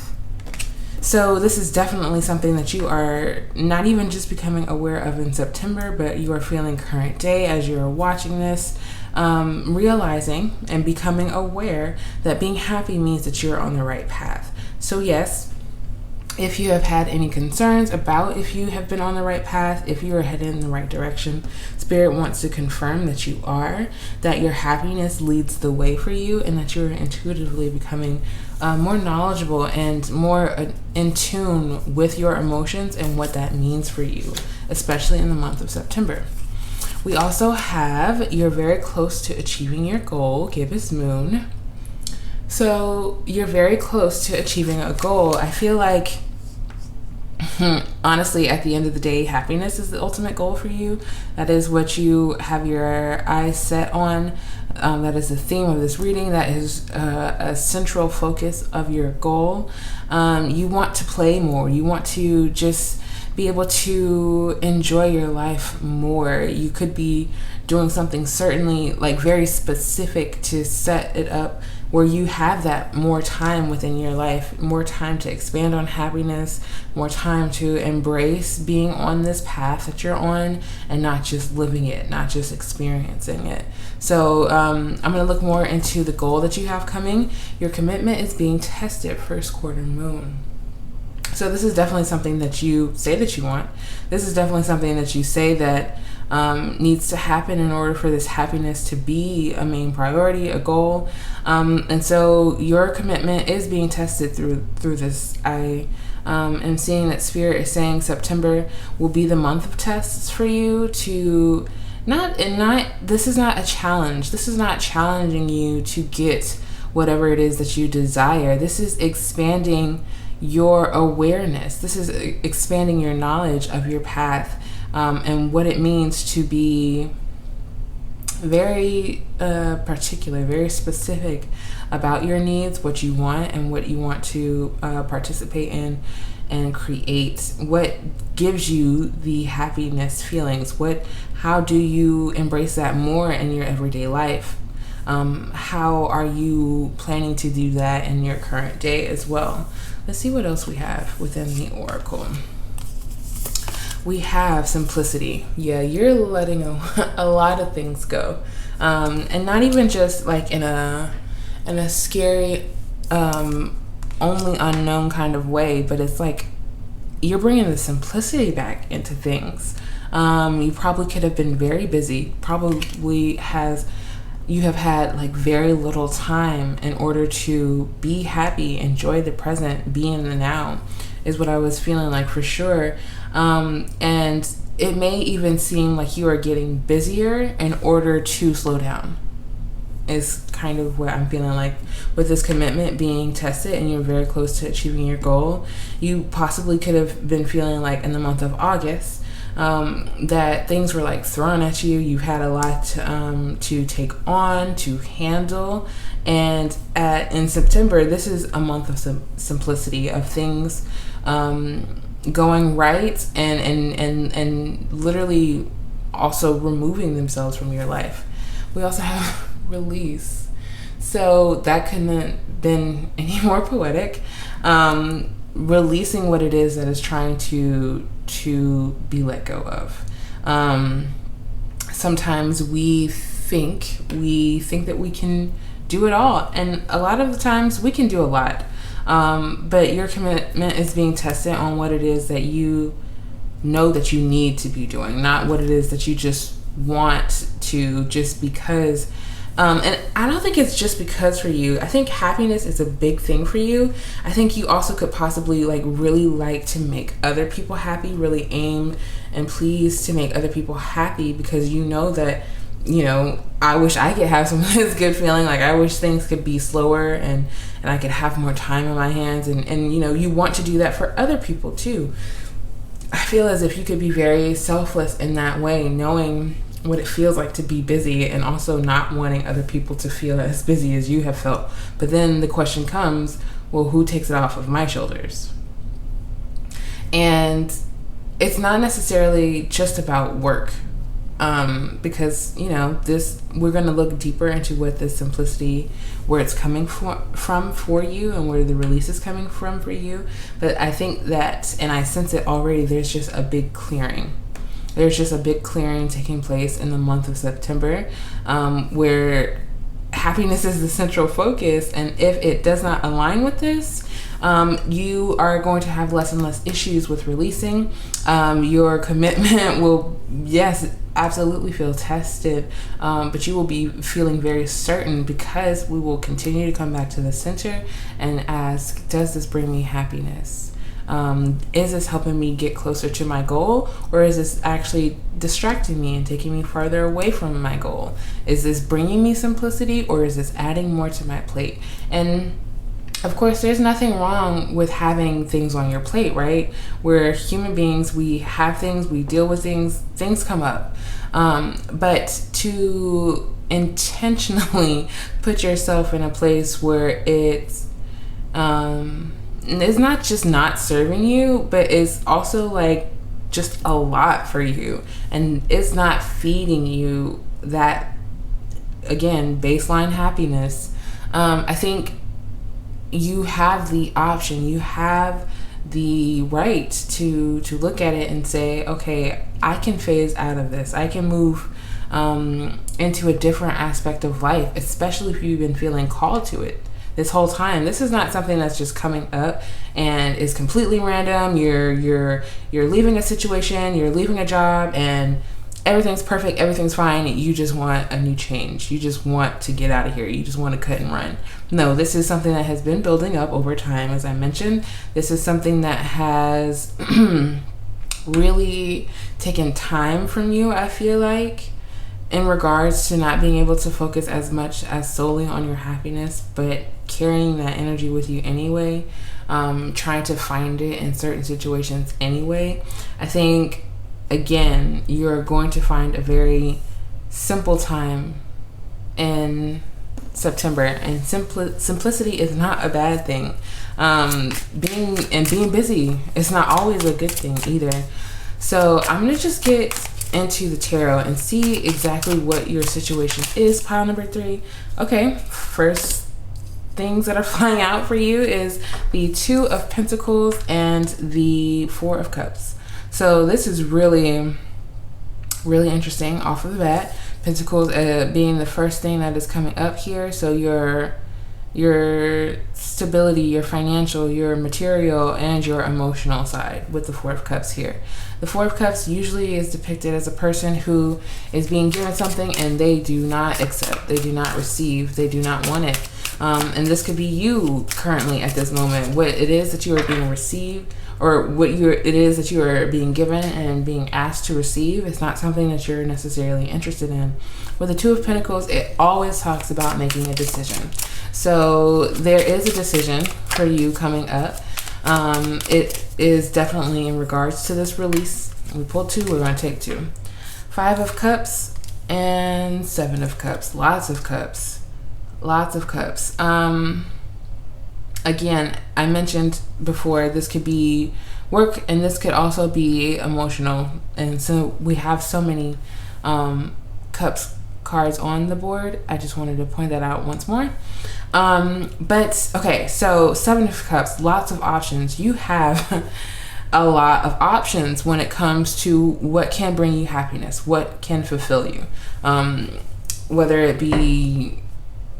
So this is definitely something that you are not even just becoming aware of in September, but you are feeling current day as you're watching this, realizing and becoming aware that being happy means that you're on the right path. So yes, if you have had any concerns about if you have been on the right path, if you are headed in the right direction, Spirit wants to confirm that you are, that your happiness leads the way for you, and that you're intuitively becoming more knowledgeable and more in tune with your emotions and what that means for you, especially in the month of September. We also have you're very close to achieving your goal, gibbous moon. So you're very close to achieving a goal. I feel like, honestly, at the end of the day, happiness is the ultimate goal for you. That is what you have your eyes set on. That is the theme of this reading. That is a central focus of your goal. You want to play more. You want to just be able to enjoy your life more. You could be doing something certainly like very specific to set it up where you have that more time within your life, more time to expand on happiness, more time to embrace being on this path that you're on and not just living it, not just experiencing it. So I'm going to look more into the goal that you have coming. Your commitment is being tested, first quarter moon. So this is definitely something that you say that you want. This is definitely something that you say that needs to happen in order for this happiness to be a main priority, a goal. And so your commitment is being tested through this. I am seeing that Spirit is saying September will be the month of tests for you to this is not a challenge. This is not challenging you to get whatever it is that you desire. This is expanding your awareness. This is expanding your knowledge of your path, and what it means to be very particular, very specific about your needs, what you want, and what you want to participate in and create. What gives you the happiness feelings? How do you embrace that more in your everyday life? How are you planning to do that in your current day as well? Let's see what else we have within the oracle. We have simplicity. Yeah, you're letting a lot of things go, and not even just like in a scary, only unknown kind of way, but it's like you're bringing the simplicity back into things. You probably could have been very busy. You have had like very little time in order to be happy, enjoy the present, be in the now, is what I was feeling like for sure. And it may even seem like you are getting busier in order to slow down. is kind of what I'm feeling like with this commitment being tested and you're very close to achieving your goal. You possibly could have been feeling like in the month of August that things were like thrown at you. You've had a lot to take on, to handle. And in September, this is a month of simplicity, of things going right and literally also removing themselves from your life. We also have release. So that couldn't have been any more poetic. Releasing what it is that is trying to be let go of. Sometimes we think that we can do it all, and a lot of the times we can do a lot. But your commitment is being tested on what it is that you know that you need to be doing, not what it is that you just want to, just because. And I don't think it's just because for you. I think happiness is a big thing for you. I think you also could possibly really like to make other people happy, really aim and please to make other people happy, because you know that, I wish I could have some of this good feeling. Like, I wish things could be slower and I could have more time in my hands. And you want to do that for other people too. I feel as if you could be very selfless in that way, knowing what it feels like to be busy and also not wanting other people to feel as busy as you have felt. But then the question comes, well, who takes it off of my shoulders? And it's not necessarily just about work. Because we're going to look deeper into what this simplicity, where it's coming from for you, and where the release is coming from for you. But I think that, and I sense it already, there's just a big clearing. There's just a big clearing taking place in the month of September, where happiness is the central focus. And if it does not align with this, you are going to have less and less issues with releasing. Your commitment will, yes, absolutely feel tested, but you will be feeling very certain, because we will continue to come back to the center and ask, does this bring me happiness? Is this helping me get closer to my goal, or is this actually distracting me and taking me farther away from my goal? Is this bringing me simplicity, or is this adding more to my plate? And of course, there's nothing wrong with having things on your plate, right? We're human beings. We have things, we deal with things come up. But to intentionally put yourself in a place where it's not just not serving you, but it's also just a lot for you, and it's not feeding you that, again, baseline happiness. I think you have the option, you have the right to look at it and say, okay, I can phase out of this. I can move into a different aspect of life, especially if you've been feeling called to it this whole time. This is not something that's just coming up and is completely random. You're leaving a situation, you're leaving a job, and everything's perfect, everything's fine. You just want a new change. You just want to get out of here. You just want to cut and run. No, this is something that has been building up over time. As I mentioned, this is something that has really taken time from you, I feel like, in regards to not being able to focus as much as solely on your happiness, but carrying that energy with you anyway, trying to find it in certain situations anyway. I think, again, you're going to find a very simple time in September, and simplicity is not a bad thing. Being busy is not always a good thing either. So I'm gonna just get into the tarot and see exactly what your situation is. Pile number 3. Okay, first things that are flying out for you is the 2 of Pentacles and the 4 of Cups. So this is really, really interesting off of the bat. Pentacles being the first thing that is coming up here. So your stability, your financial, your material, and your emotional side with the 4 of Cups here. The 4 of Cups usually is depicted as a person who is being given something and they do not accept, they do not receive, they do not want it. And this could be you currently at this moment. What it is that you are being received or it is that you are being given and being asked to receive is not something that you're necessarily interested in. With the Two of Pentacles, it always talks about making a decision. So there is a decision for you coming up. It is definitely in regards to this release. We pulled 2, we're going to take 2. 5 of Cups and 7 of Cups. Lots of cups. Lots of cups. Again, I mentioned before, this could be work and this could also be emotional. And so we have so many cups cards on the board. I just wanted to point that out once more. But okay, so 7 of Cups, lots of options. You have a lot of options when it comes to what can bring you happiness, what can fulfill you. Whether it be,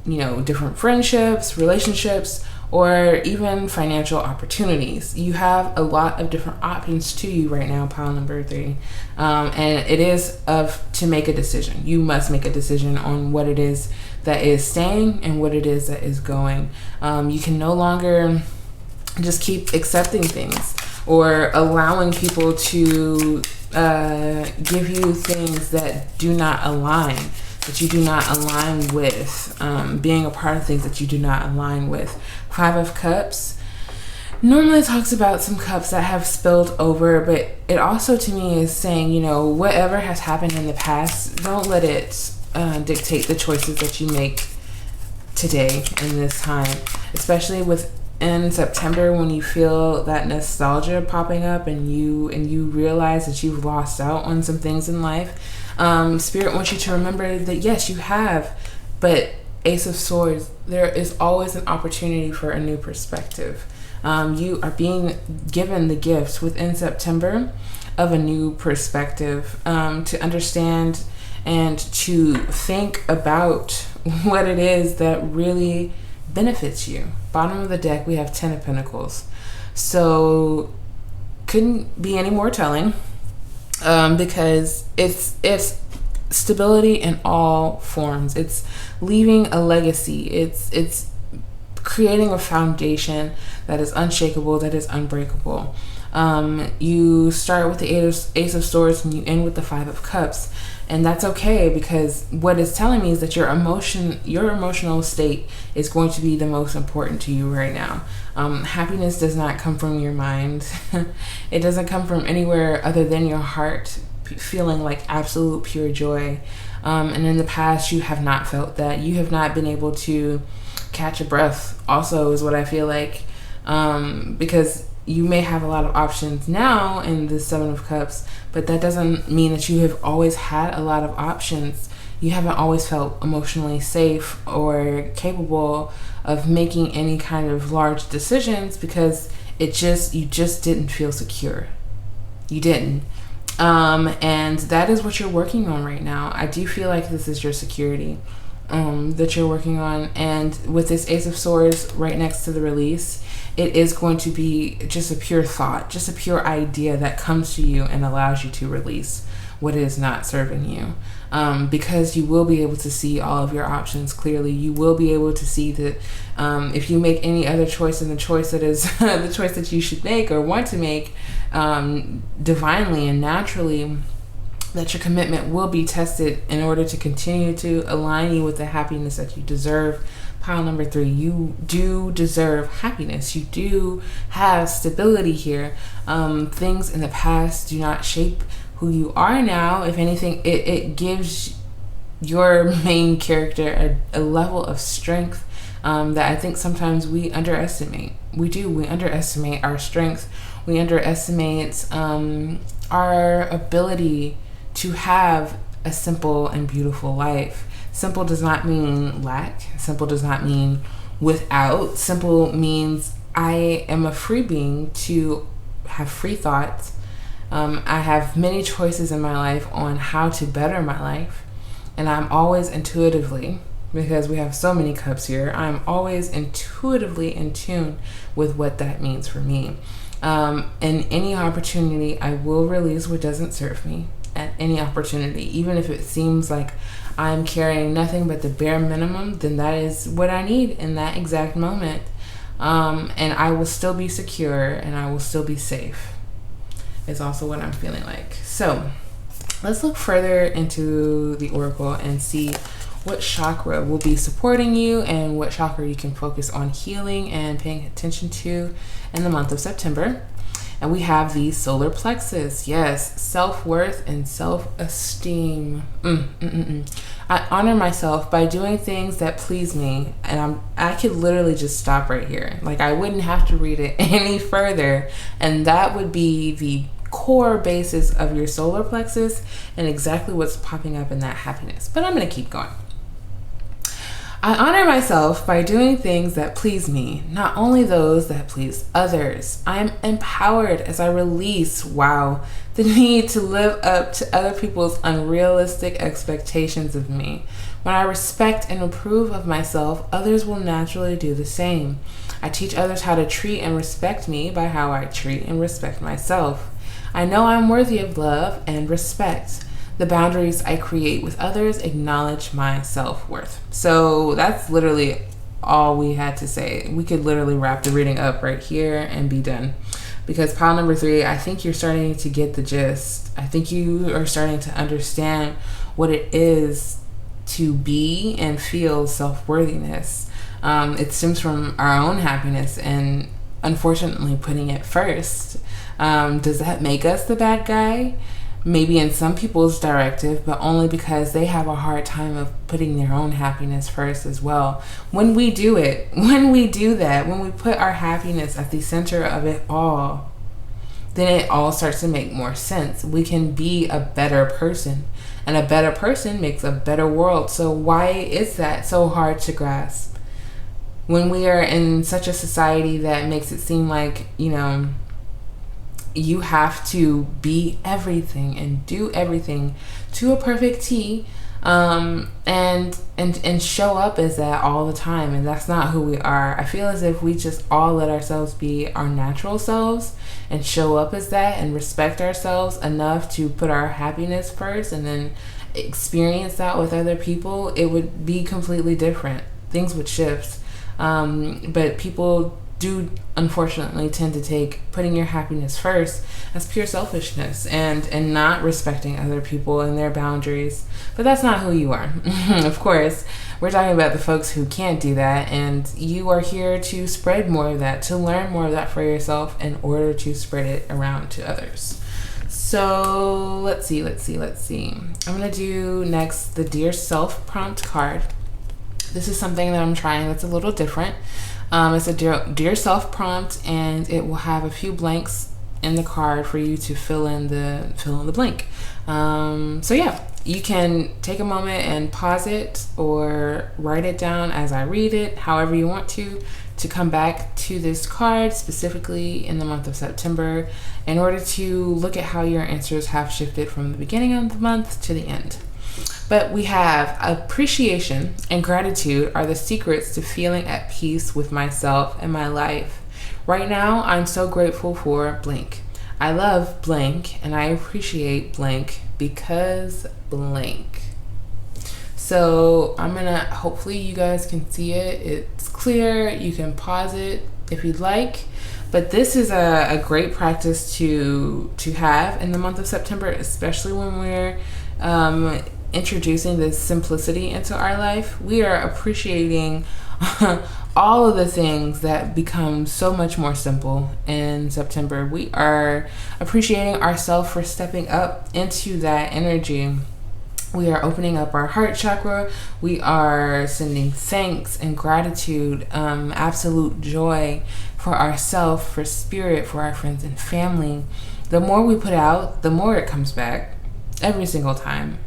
different friendships, relationships, or even financial opportunities. You have a lot of different options to you right now, pile number 3. And it is to make a decision. You must make a decision on what it is that is staying and what it is that is going. You can no longer just keep accepting things or allowing people to give you things that do not align, that you do not align with, being a part of things that you do not align with. 5 of Cups normally talks about some cups that have spilled over, but it also to me is saying, whatever has happened in the past, don't let it dictate the choices that you make today in this time, especially in September when you feel that nostalgia popping up and you realize that you've lost out on some things in life. Spirit wants you to remember that yes, you have, but Ace of Swords, there is always an opportunity for a new perspective. You are being given the gift within September of a new perspective, to understand and to think about what it is that really benefits you. Bottom of the deck, we have 10 of Pentacles. So couldn't be any more telling, because it's stability in all forms. It's leaving a legacy. It's creating a foundation that is unshakable, that is unbreakable. You start with the Ace of Swords and you end with the 5 of Cups. And that's okay, because what it's telling me is that your emotional state is going to be the most important to you right now. Happiness does not come from your mind. It doesn't come from anywhere other than your heart, feeling like absolute pure joy. And in the past, you have not felt that. You have not been able to catch a breath also, is what I feel like. Because you may have a lot of options now in the 7 of Cups, but that doesn't mean that you have always had a lot of options. You haven't always felt emotionally safe or capable of making any kind of large decisions because you just didn't feel secure. You didn't. And that is what you're working on right now. I do feel like this is your security that you're working on. And with this Ace of Swords right next to the release, it is going to be just a pure thought, just a pure idea that comes to you and allows you to release what is not serving you. Because you will be able to see all of your options clearly. You will be able to see that if you make any other choice than the choice that is the choice that you should make or want to make divinely and naturally, that your commitment will be tested in order to continue to align you with the happiness that you deserve. Pile number 3, you do deserve happiness. You do have stability here. Things in the past do not shape who you are now. If anything, it gives your main character a level of strength that I think sometimes we underestimate. We underestimate our strength. We underestimate our ability to have a simple and beautiful life. Simple does not mean lack. Simple does not mean without. Simple means I am a free being to have free thoughts. I have many choices in my life on how to better my life. And I'm always intuitively, because we have so many cups here, I'm always intuitively in tune with what that means for me. In any opportunity, I will release what doesn't serve me at any opportunity. Even if it seems like I'm carrying nothing but the bare minimum, then that is what I need in that exact moment. And I will still be secure and I will still be safe is also what I'm feeling like. So let's look further into the oracle and see what chakra will be supporting you and what chakra you can focus on healing and paying attention to in the month of September. And we have the solar plexus. Yes, self-worth and self-esteem. I honor myself by doing things that please me. And I could literally just stop right here. Like, I wouldn't have to read it any further. And that would be the core basis of your solar plexus and exactly what's popping up in that happiness. But I'm going to keep going. I honor myself by doing things that please me, not only those that please others. I'm empowered as I release, the need to live up to other people's unrealistic expectations of me. When I respect and approve of myself, others will naturally do the same. I teach others how to treat and respect me by how I treat and respect myself. I know I'm worthy of love and respect. The boundaries I create with others acknowledge my self-worth. So that's literally all we had to say. We could literally wrap the reading up right here and be done. Because pile number 3, I think you're starting to get the gist. I think you are starting to understand what it is to be and feel self-worthiness. It stems from our own happiness and unfortunately putting it first. Does that make us the bad guy? Maybe in some people's directive, but only because they have a hard time of putting their own happiness first as well. When we do that, when we put our happiness at the center of it all, then it all starts to make more sense. We can be a better person, and a better person makes a better world. So why is that so hard to grasp? When we are in such a society that makes it seem like, you have to be everything and do everything to a perfect T, and show up as that all the time, and that's not who we are. I feel as if we just all let ourselves be our natural selves and show up as that and respect ourselves enough to put our happiness first and then experience that with other people, it would be completely different. Things would shift. But people do unfortunately tend to take putting your happiness first as pure selfishness and not respecting other people and their boundaries. But that's not who you are. Of course, we're talking about the folks who can't do that, and you are here to spread more of that, to learn more of that for yourself in order to spread it around to others. So let's see. I'm going to do next the Dear Self prompt card. This is something that I'm trying that's a little different. It's a dear self prompt, and it will have a few blanks in the card for you to fill in the blank. So yeah, you can take a moment and pause it or write it down as I read it, however you want to come back to this card specifically in the month of September in order to look at how your answers have shifted from the beginning of the month to the end. But we have appreciation and gratitude are the secrets to feeling at peace with myself and my life. Right now, I'm so grateful for blank. I love blank and I appreciate blank because blank. So hopefully you guys can see it. It's clear. You can pause it if you'd like. But this is a great practice to have in the month of September, especially when we're introducing this simplicity into our life. We are appreciating all of the things that become so much more simple in September. We are appreciating ourselves for stepping up into that energy. We are opening up our heart chakra. We are sending thanks and gratitude, absolute joy for ourselves, for spirit, for our friends and family. The more we put out, the more it comes back every single time.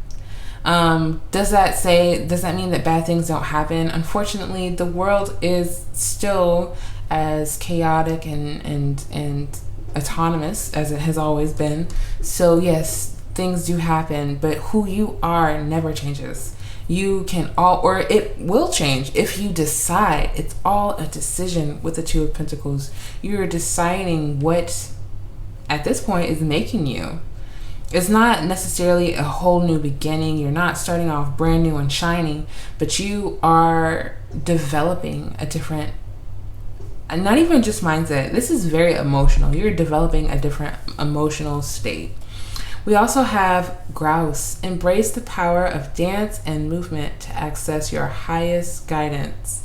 Does that mean that bad things don't happen? Unfortunately, the world is still as chaotic and autonomous as it has always been. So yes, things do happen, but who you are never changes. You can or it will change if you decide. It's all a decision with the Two of Pentacles. You're deciding what at this point is making you. It's not necessarily a whole new beginning. You're not starting off brand new and shiny, but you are developing a different not even just mindset. This is very emotional. You're developing a different emotional state. We also have grouse. Embrace the power of dance and movement to access your highest guidance.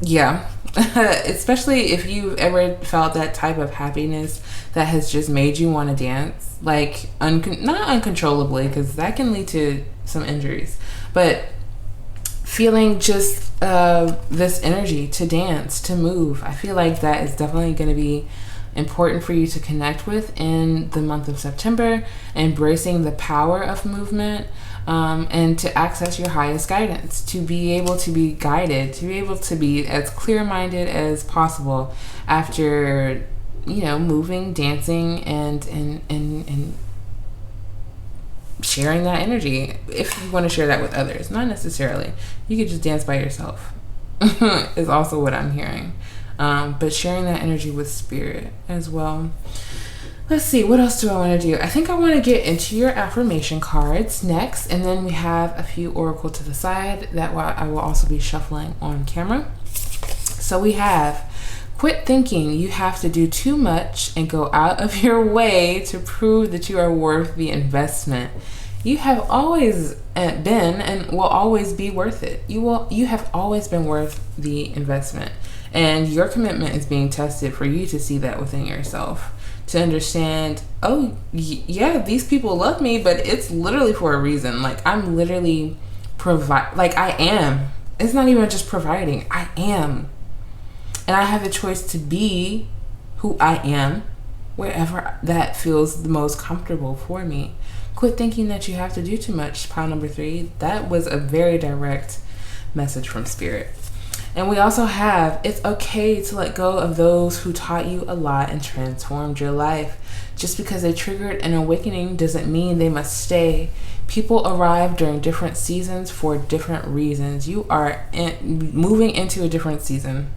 Yeah, especially if you've ever felt that type of happiness that has just made you want to dance, like not uncontrollably, because that can lead to some injuries, but feeling just this energy to dance, to move. I feel like that is definitely going to be important for you to connect with in the month of September, embracing the power of movement, and to access your highest guidance, to be able to be guided, to be able to be as clear-minded as possible after, moving, dancing, and sharing that energy. If you want to share that with others, not necessarily. You could just dance by yourself is also what I'm hearing. But sharing that energy with spirit as well. Let's see, what else do I want to do? I think I want to get into your affirmation cards next, and then we have a few oracle to the side that I will also be shuffling on camera. So we have, quit thinking you have to do too much and go out of your way to prove that you are worth the investment. You have always been and will always be worth it. You have always been worth the investment. And your commitment is being tested for you to see that within yourself. To understand, yeah, these people love me, but it's literally for a reason. Like, I'm literally I am. It's not even just providing. I am. And I have the choice to be who I am wherever that feels the most comfortable for me. Quit thinking that you have to do too much. Pile number 3. That was a very direct message from spirit. And we also have, it's okay to let go of those who taught you a lot and transformed your life. Just because they triggered an awakening doesn't mean they must stay. People arrive during different seasons for different reasons. You are moving into a different season.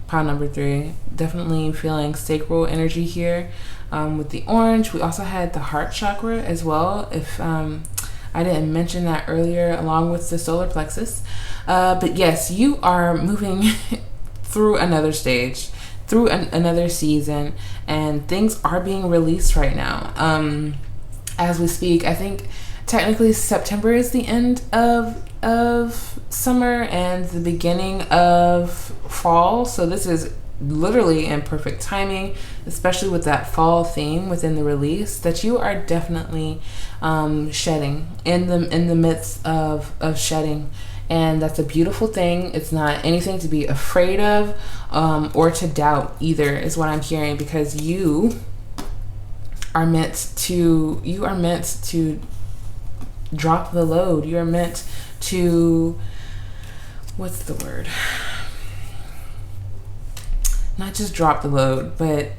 Pile number 3. Definitely feeling sacral energy here with the orange. We also had the heart chakra as well. If I didn't mention that earlier, along with the solar plexus. But yes, you are moving through another stage, through another season, and things are being released right now. As we speak, I think technically September is the end of summer and the beginning of fall. So this is literally in perfect timing, especially with that fall theme within the release, that you are definitely shedding in the midst of shedding. And that's a beautiful thing. It's not anything to be afraid of or to doubt either, is what I'm hearing, because you are meant to drop the load. You are meant to, what's the word? Not just drop the load, but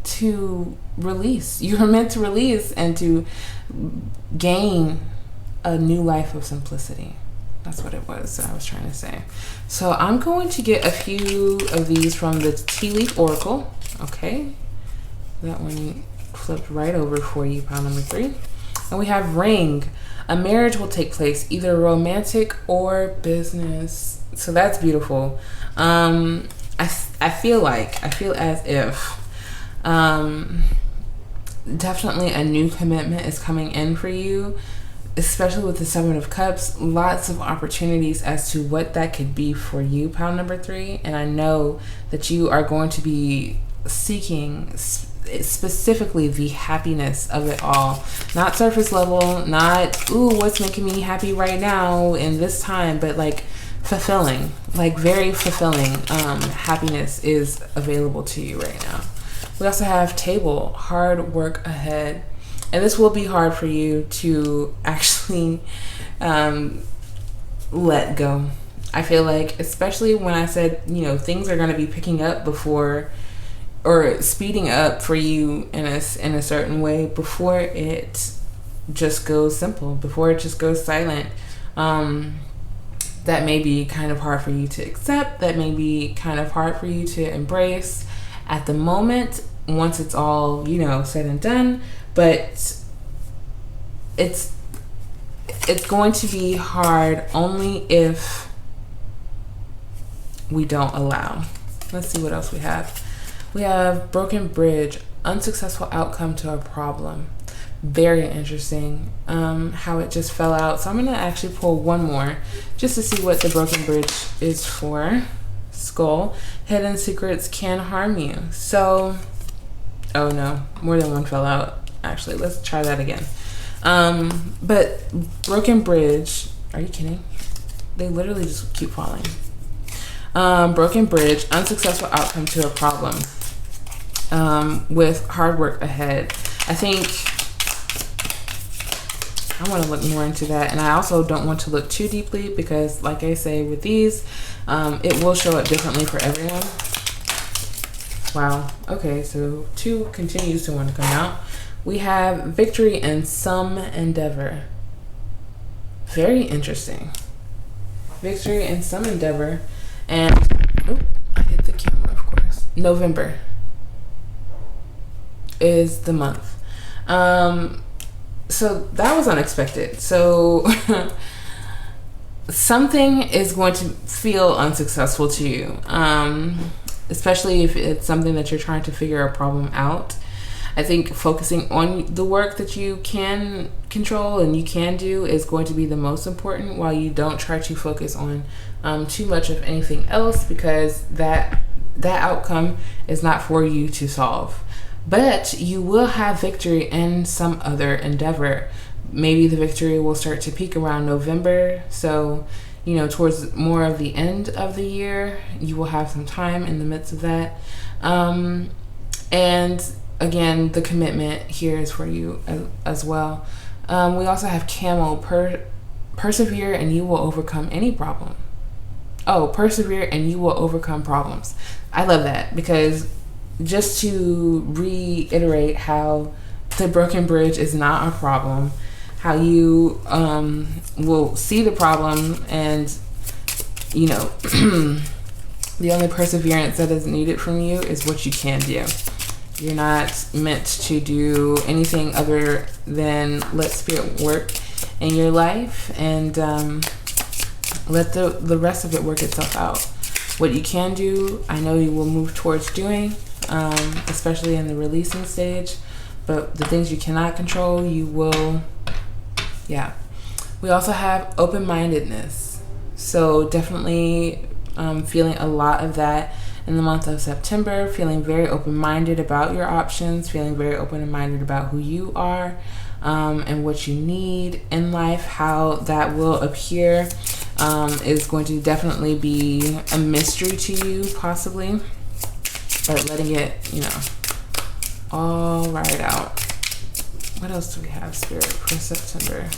to release. You are meant to release and to gain a new life of simplicity. That's what it was that I was trying to say. So I'm going to get a few of these from the Tea Leaf Oracle. Okay. That one flipped right over for you, pile number 3. And we have Ring. A marriage will take place, either romantic or business. So that's beautiful. I feel as if definitely a new commitment is coming in for you, especially with the 7 of Cups. Lots of opportunities as to what that could be for you, pile number 3. And I know that you are going to be seeking specifically the happiness of it all. Not surface level, not, ooh, what's making me happy right now in this time, but like fulfilling, like very fulfilling happiness is available to you right now. We also have Table, hard work ahead. And this will be hard for you to actually let go. I feel like, especially when I said, things are going to be picking up before, or speeding up for you in a certain way before it just goes simple, before it just goes silent. That may be kind of hard for you to accept. That may be kind of hard for you to embrace at the moment, once it's all, said and done. But it's going to be hard only if we don't allow. Let's see what else we have. We have broken bridge, unsuccessful outcome to a problem. Very interesting how it just fell out. So I'm going to actually pull one more just to see what the broken bridge is for. Skull, hidden secrets can harm you. So, oh no, more than one fell out. Actually, let's try that again. But broken bridge, are you kidding? They literally just keep falling. Broken bridge, unsuccessful outcome to a problem with hard work ahead. I think I want to look more into that, and I also don't want to look too deeply because, like I say, with these, it will show up differently for everyone. Wow. Okay, so 2 continues to want to come out. We have victory in some endeavor. Very interesting. Victory in some endeavor. And I hit the camera, of course. November is the month. So that was unexpected. So something is going to feel unsuccessful to you, especially if it's something that you're trying to figure a problem out. I think focusing on the work that you can control and you can do is going to be the most important, while you don't try to focus on too much of anything else, because that outcome is not for you to solve. But you will have victory in some other endeavor. Maybe the victory will start to peak around November. So, towards more of the end of the year, you will have some time in the midst of that. And again, the commitment here is for you as well. We also have camel, persevere and you will overcome any problem. Oh, persevere and you will overcome problems. I love that, because just to reiterate how the broken bridge is not a problem, how you will see the problem, and the only perseverance that is needed from you is what you can do. You're not meant to do anything other than let spirit work in your life, and let the rest of it work itself out. What you can do, I know you will move towards doing, especially in the releasing stage, but the things you cannot control, you will, We also have open-mindedness. So definitely feeling a lot of that in the month of September, feeling very open-minded about your options, feeling very open-minded about who you are, and what you need in life. How that will appear is going to definitely be a mystery to you, possibly, but letting it, all ride out. What else do we have, Spirit, for September?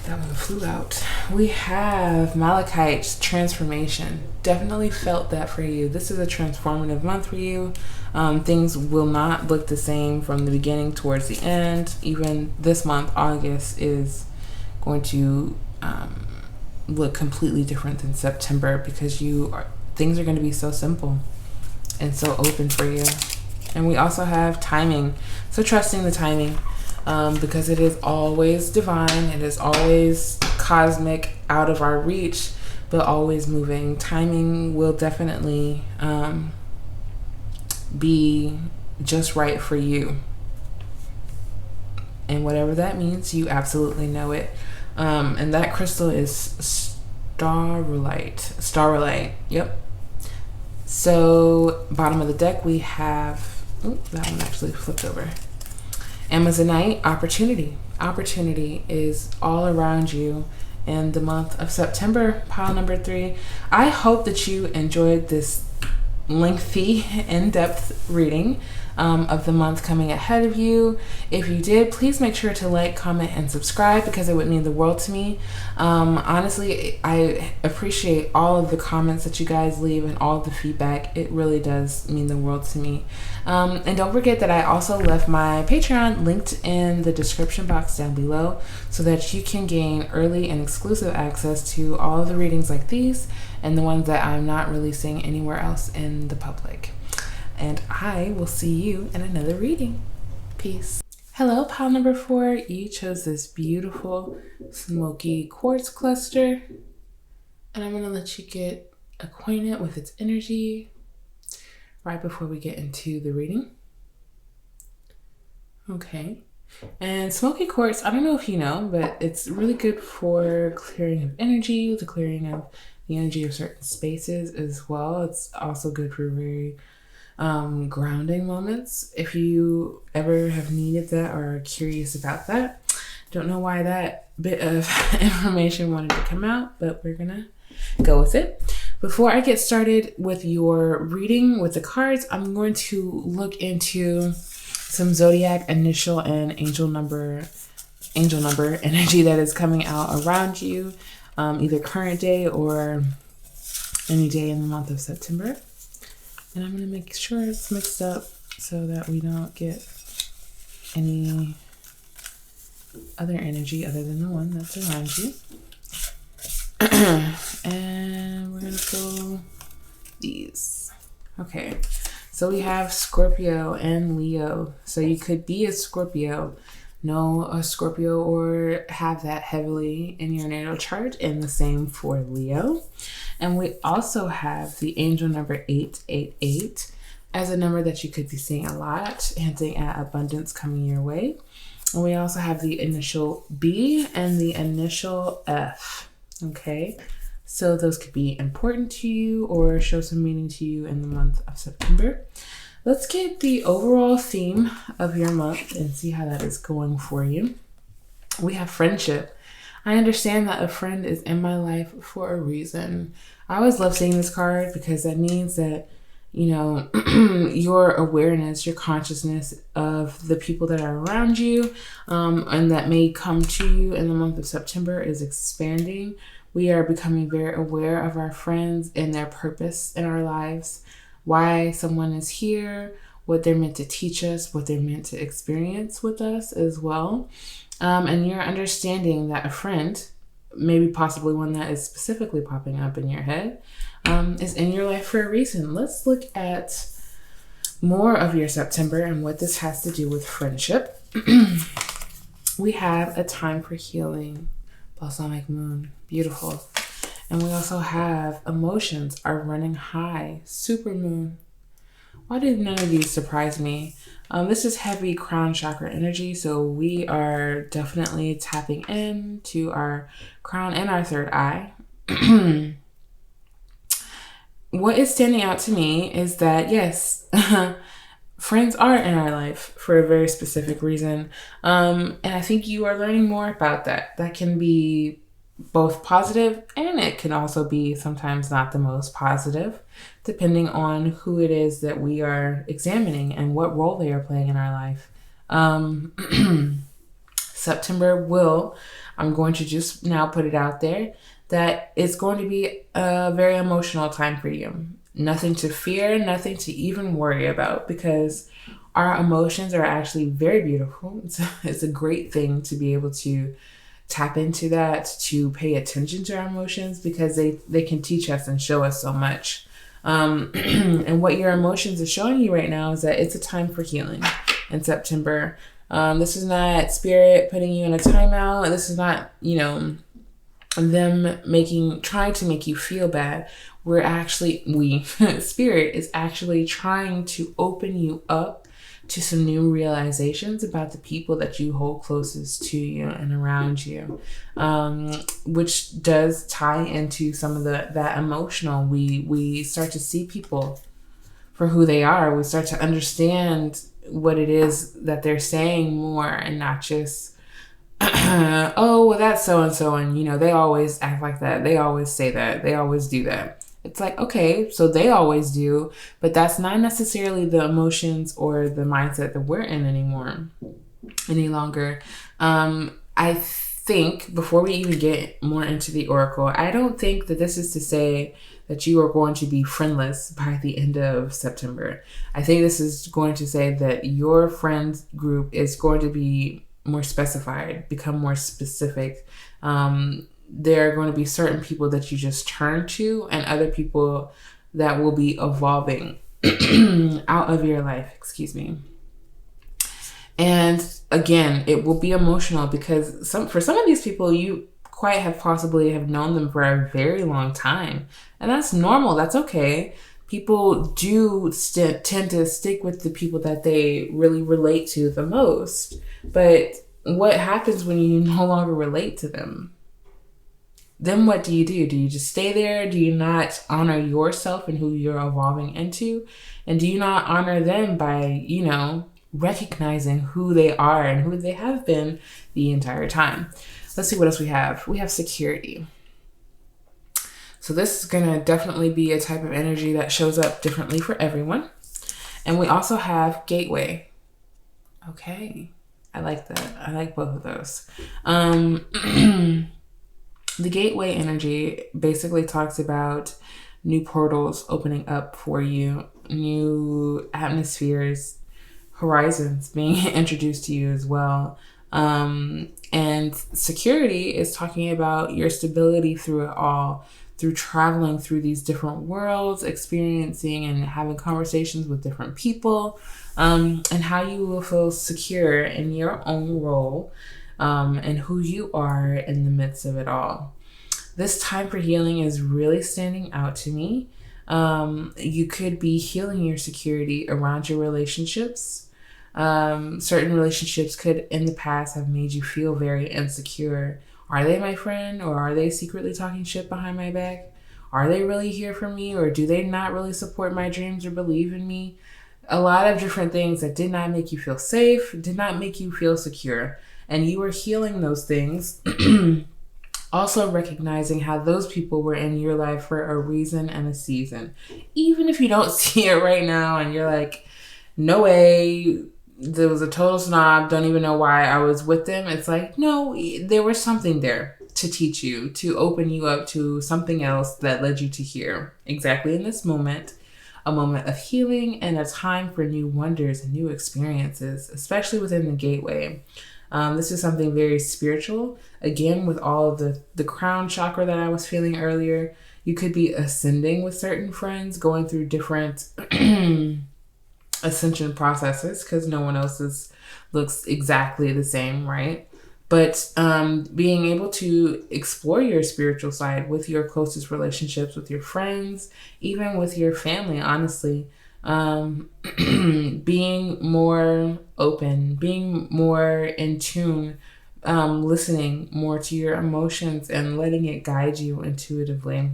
That one flew out. We have Malachite's transformation. Definitely felt that for you. This is a transformative month for you. Things will not look the same from the beginning towards the end. Even this month, August, is going to look completely different than September, because things are going to be so simple and so open for you. And we also have timing. So trusting the timing. Because it is always divine, it is always cosmic, out of our reach, but always moving. Timing will definitely be just right for you. And whatever that means, you absolutely know it. And that crystal is starlight. Yep. So bottom of the deck we have, that one actually flipped over. Amazonite, opportunity. Opportunity is all around you in the month of September, pile number 3. I hope that you enjoyed this lengthy, in-depth reading of the month coming ahead of you. If you did, please make sure to like, comment, and subscribe, because it would mean the world to me. Honestly, I appreciate all of the comments that you guys leave and all of the feedback. It really does mean the world to me. And don't forget that I also left my Patreon linked in the description box down below, so that you can gain early and exclusive access to all of the readings like these and the ones that I'm not releasing anywhere else in the public. And I will see you in another reading. Peace. Hello, pile number 4. You chose this beautiful smoky quartz cluster, and I'm gonna let you get acquainted with its energy right before we get into the reading. Okay. And smoky quartz, I don't know if you know, but it's really good for clearing of energy, the clearing of the energy of certain spaces as well. It's also good for very grounding moments. If you ever have needed that or are curious about that, don't know why that bit of information wanted to come out, but we're gonna go with it. Before I get started with your reading with the cards, I'm going to look into some zodiac initial and angel number energy that is coming out around you, either current day or any day in the month of September. And I'm going to make sure it's mixed up so that we don't get any other energy other than the one that's around you. And we're going to pull these. Okay. So we have Scorpio and Leo. So you could be a Scorpio, know a Scorpio, or have that heavily in your natal chart, and the same for Leo. And we also have the angel number 888 as a number that you could be seeing a lot, hinting at abundance coming your way. And we also have the initial B and the initial F. Okay. So those could be important to you or show some meaning to you in the month of September. Let's get the overall theme of your month and see how that is going for you. We have friendship. I understand that a friend is in my life for a reason. I always love seeing this card because that means that, you know, your awareness, your consciousness of the people that are around you and that may come to you in the month of September is expanding. We are becoming very aware of our friends and their purpose in our lives, why someone is here, what they're meant to teach us, what they're meant to experience with us as well. And you're understanding that a friend, maybe possibly one that is specifically popping up in your head, is in your life for a reason. Let's look at more of your September and what this has to do with friendship. We have a time for healing. Balsamic moon, beautiful. And we also have emotions are running high, super moon. Why did none of these surprise me? This is heavy crown chakra energy, so we are definitely tapping into our crown and our third eye. What is standing out to me is that, yes, friends are in our life for a very specific reason. And I think you are learning more about that. That can be both positive and it can also be sometimes not the most positive, depending on who it is that we are examining and what role they are playing in our life. September I'm going to just now put it out there, that it's going to be a very emotional time for you. Nothing to fear, nothing to even worry about, because our emotions are actually very beautiful. It's a great thing to be able to tap into that, to pay attention to our emotions, because they can teach us and show us so much. And what your emotions are showing you right now is that it's a time for healing in September. This is not spirit putting you in a timeout. This is not, them trying to make you feel bad. Spirit is actually trying to open you up to some new realizations about the people that you hold closest to you and around you, which does tie into some of that emotional. We start to see people for who they are. We start to understand what it is that they're saying more, and not just, oh, well, that's so-and-so, and, they always act like that. They always say that. They always do that. It's like, okay, so they always do, but that's not necessarily the emotions or the mindset that we're in any longer. I think before we even get more into the oracle, I don't think that this is to say that you are going to be friendless by the end of September. I think this is going to say that your friend group is going to be more specified, become more specific. There are going to be certain people that you just turn to, and other people that will be evolving out of your life, And again, it will be emotional because for some of these people, you quite have possibly have known them for a very long time. And that's normal. That's okay. People do tend to stick with the people that they really relate to the most. But what happens when you no longer relate to them? Then what do? Do you just stay there? Do you not honor yourself and who you're evolving into? And do you not honor them by, recognizing who they are and who they have been the entire time? Let's see what else we have. We have security. So this is going to definitely be a type of energy that shows up differently for everyone. And we also have gateway. Okay. I like that. I like both of those. The gateway energy basically talks about new portals opening up for you, new atmospheres, horizons being introduced to you as well. And security is talking about your stability through it all, through traveling through these different worlds, experiencing and having conversations with different people, and how you will feel secure in your own role, and who you are in the midst of it all. This time for healing is really standing out to me. You could be healing your security around your relationships. Certain relationships could in the past have made you feel very insecure. Are they my friend, or are they secretly talking shit behind my back? Are they really here for me, or do they not really support my dreams or believe in me? A lot of different things that did not make you feel safe, did not make you feel secure. And you are healing those things. Also recognizing how those people were in your life for a reason and a season. Even if you don't see it right now and you're like, no way, there was a total snob, don't even know why I was with them. It's like, no, there was something there to teach you, to open you up to something else that led you to here. Exactly in this moment, a moment of healing and a time for new wonders and new experiences, especially within the gateway. This is something very spiritual. Again, with all of the crown chakra that I was feeling earlier, you could be ascending with certain friends, going through different ascension processes because no one else's looks exactly the same, right? But being able to explore your spiritual side with your closest relationships, with your friends, even with your family, honestly. Being more open, being more in tune, listening more to your emotions and letting it guide you intuitively.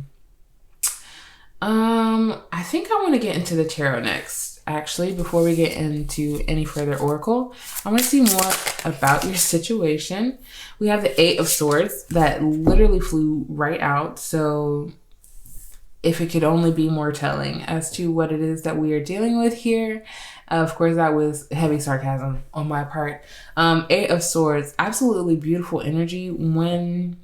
I think I want to get into the tarot next. Actually, before we get into any further oracle, I want to see more about your situation. We have the 8 of Swords that literally flew right out. So if it could only be more telling as to what it is that we are dealing with here. Of course, that was heavy sarcasm on my part. 8 of Swords, absolutely beautiful energy when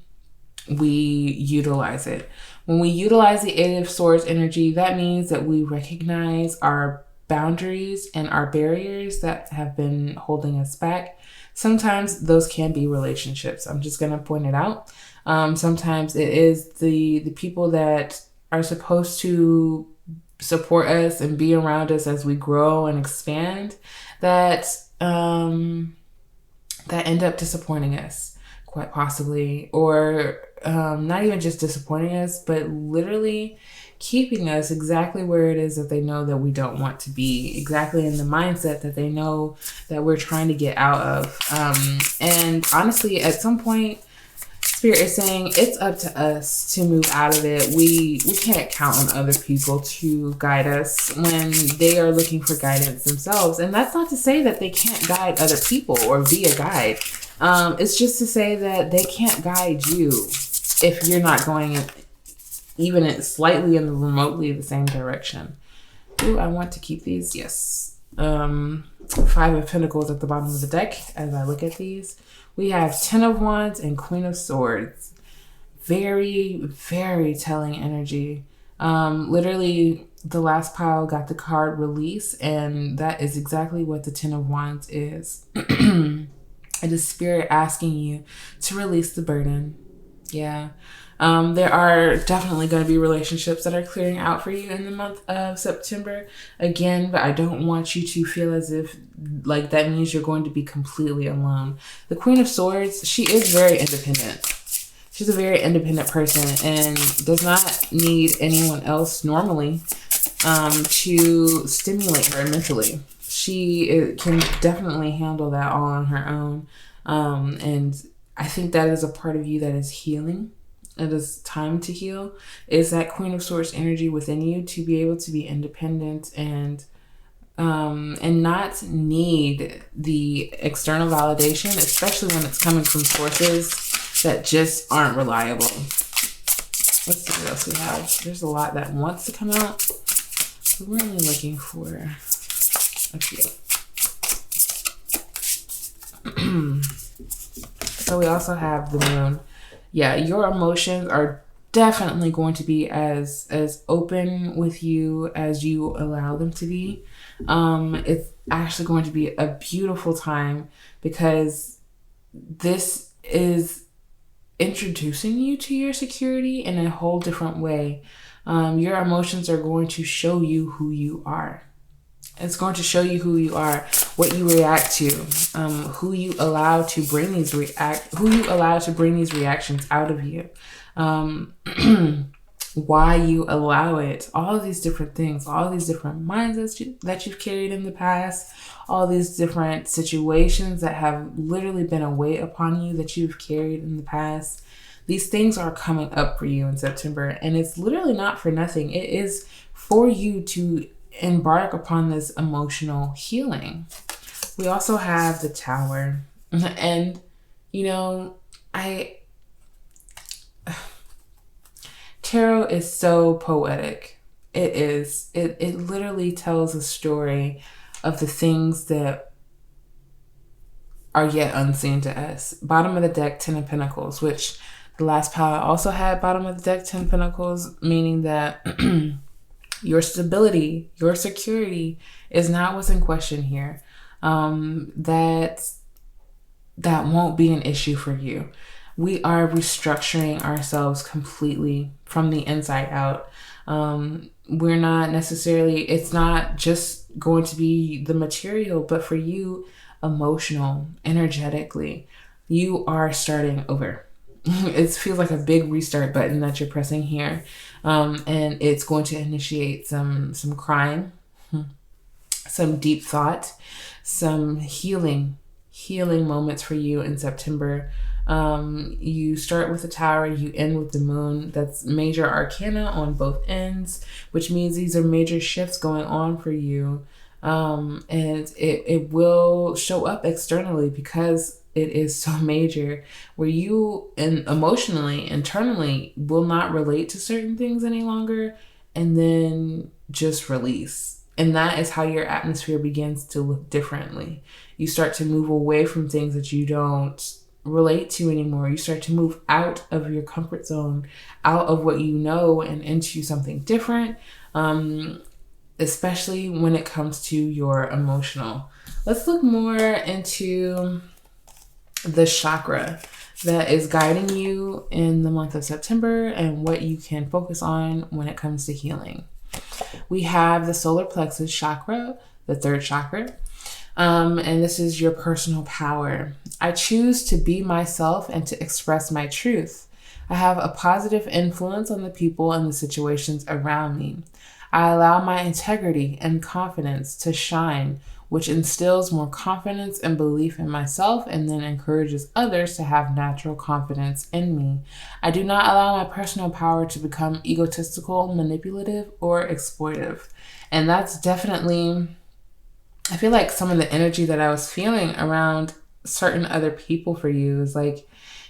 we utilize it. When we utilize the 8 of Swords energy, that means that we recognize our boundaries and our barriers that have been holding us back. Sometimes those can be relationships. I'm just going to point it out. Sometimes it is the people that are supposed to support us and be around us as we grow and expand that end up disappointing us, quite possibly, or not even just disappointing us, but literally keeping us exactly where it is that they know that we don't want to be, exactly in the mindset that they know that we're trying to get out of. And honestly, at some point, Spirit is saying it's up to us to move out of it. We can't count on other people to guide us when they are looking for guidance themselves. And that's not to say that they can't guide other people or be a guide. It's just to say that they can't guide you if you're not going even slightly in the remotely the same direction. Ooh, I want to keep these. Yes. 5 of Pentacles at the bottom of the deck as I look at these. We have 10 of Wands and Queen of Swords. Very, very telling energy. Literally, the last pile got the card Release, and that is exactly what the 10 of Wands is. It is Spirit asking you to release the burden. Yeah. There are definitely going to be relationships that are clearing out for you in the month of September. Again, but I don't want you to feel as if like that means you're going to be completely alone. The Queen of Swords, she is very independent. She's a very independent person and does not need anyone else normally to stimulate her mentally. She can definitely handle that all on her own. And I think that is a part of you that is healing. It is time to heal. Is that Queen of Swords energy within you to be able to be independent and not need the external validation, especially when it's coming from sources that just aren't reliable. Let's see what else we have. There's a lot that wants to come out. We're only looking for a few. So we also have the moon. Yeah, your emotions are definitely going to be as open with you as you allow them to be. It's actually going to be a beautiful time because this is introducing you to your security in a whole different way. Your emotions are going to show you who you are. It's going to show you who you are, what you react to, who you allow to bring these reactions out of you, why you allow it, all of these different things, all these different mindsets that you've carried in the past, all these different situations that have literally been a weight upon you that you've carried in the past. These things are coming up for you in September, and it's literally not for nothing. It is for you to embark upon this emotional healing. We also have the Tower, and tarot is so poetic. It is. It literally tells a story of the things that are yet unseen to us. Bottom of the deck, 10 of Pentacles, which the last palette also had bottom of the deck, 10 of Pentacles, meaning that your stability, your security is not what's in question here. That won't be an issue for you. We are restructuring ourselves completely from the inside out. We're not necessarily, it's not just going to be the material, but for you, emotional, energetically, you are starting over. It feels like a big restart button that you're pressing here. And it's going to initiate some crying, some deep thought, some healing moments for you in September. You start with the Tower, you end with the Moon. That's major arcana on both ends, which means these are major shifts going on for you. And it will show up externally because it is so major, where you emotionally, internally will not relate to certain things any longer, and then just release. And that is how your atmosphere begins to look differently. You start to move away from things that you don't relate to anymore. You start to move out of your comfort zone, out of what you know, and into something different, especially when it comes to your emotional. Let's look more into the chakra that is guiding you in the month of September and what you can focus on when it comes to healing. We have the solar plexus chakra, the third chakra. And this is your personal power. I choose to be myself and to express my truth. I have a positive influence on the people and the situations around me. I allow my integrity and confidence to shine, which instills more confidence and belief in myself and then encourages others to have natural confidence in me. I do not allow my personal power to become egotistical, manipulative, or exploitive. And that's definitely, I feel like some of the energy that I was feeling around certain other people for you is like,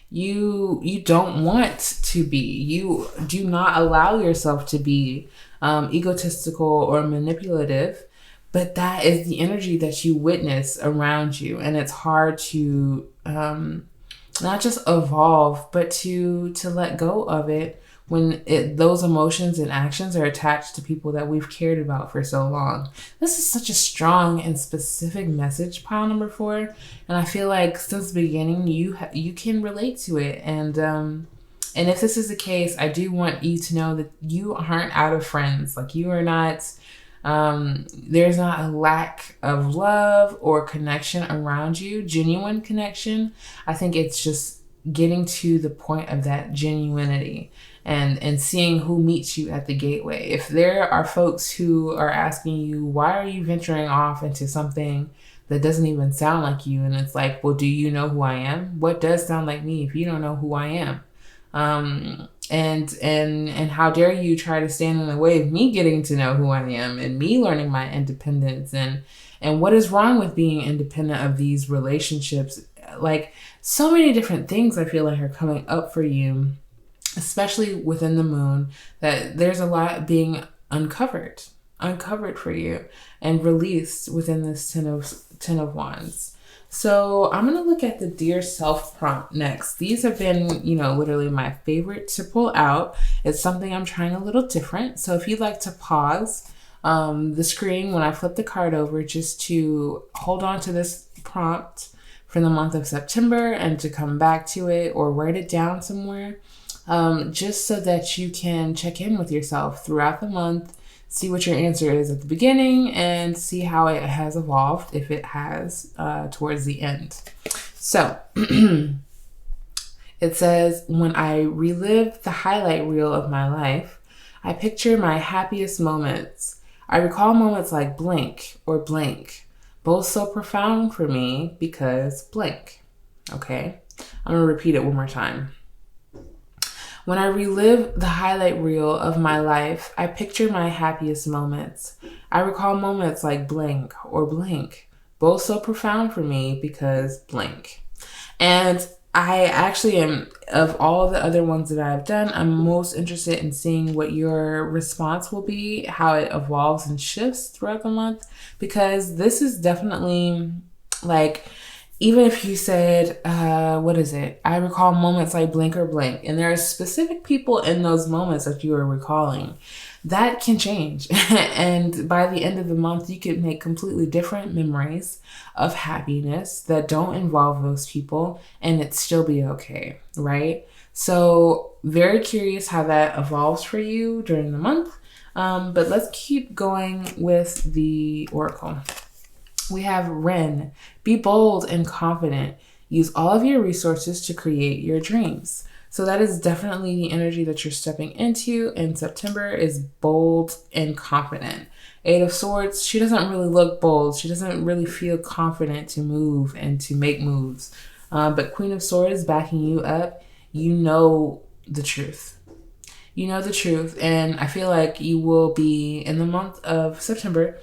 you don't want to be, you do not allow yourself to be egotistical or manipulative, but that is the energy that you witness around you. And it's hard to not just evolve, but to let go of it when those emotions and actions are attached to people that we've cared about for so long. This is such a strong and specific message, pile number 4. And I feel like since the beginning, you can relate to it. And if this is the case, I do want you to know that you aren't out of friends. Like, you are not, there's not a lack of love or connection around you, genuine connection. I think it's just getting to the point of that genuinity and seeing who meets you at the gateway. If there are folks who are asking you, why are you venturing off into something that doesn't even sound like you? And it's like, well, do you know who I am? What does sound like me if you don't know who I am? And how dare you try to stand in the way of me getting to know who I am and me learning my independence, and what is wrong with being independent of these relationships? Like, so many different things I feel like are coming up for you, especially within the moon, that there's a lot being uncovered for you and released within this Ten of Wands. So I'm going to look at the Dear Self prompt next. These have been, literally my favorite to pull out. It's something I'm trying a little different. So if you'd like to pause the screen when I flip the card over, just to hold on to this prompt for the month of September and to come back to it or write it down somewhere, just so that you can check in with yourself throughout the month, see what your answer is at the beginning, and see how it has evolved, if it has, towards the end. So it says, when I relive the highlight reel of my life, I picture my happiest moments. I recall moments like blank or blank, both so profound for me because blank. Okay, I'm going to repeat it one more time. When I relive the highlight reel of my life, I picture my happiest moments. I recall moments like blank or blank, both so profound for me because blank. And I actually am, of all the other ones that I've done, I'm most interested in seeing what your response will be, how it evolves and shifts throughout the month, because this is definitely like, even if you said, what is it? I recall moments like blank or blank, and there are specific people in those moments that you are recalling, that can change. And by the end of the month, you could make completely different memories of happiness that don't involve those people, and it still be okay, right? So very curious how that evolves for you during the month. But let's keep going with the oracle. We have Ren. Be bold and confident. Use all of your resources to create your dreams. So that is definitely the energy that you're stepping into in September, is bold and confident. Eight of Swords, she doesn't really look bold. She doesn't really feel confident to move and to make moves. But Queen of Swords backing you up, you know the truth. You know the truth. And I feel like you will be, in the month of September,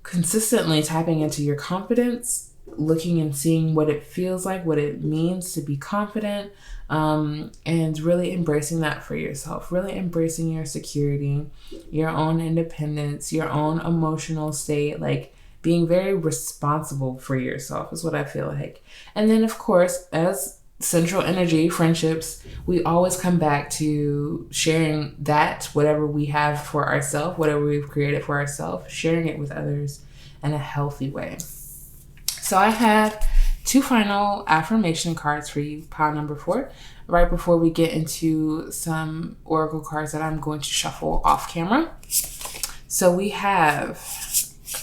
consistently tapping into your confidence, looking and seeing what it feels like, what it means to be confident, and really embracing that for yourself, really embracing your security, your own independence, your own emotional state, like being very responsible for yourself is what I feel like. And then, of course, as central energy, friendships, we always come back to sharing that, whatever we have for ourselves, whatever we've created for ourselves, sharing it with others in a healthy way. So I have two final affirmation cards for you, pile number 4, right before we get into some oracle cards that I'm going to shuffle off camera. So we have,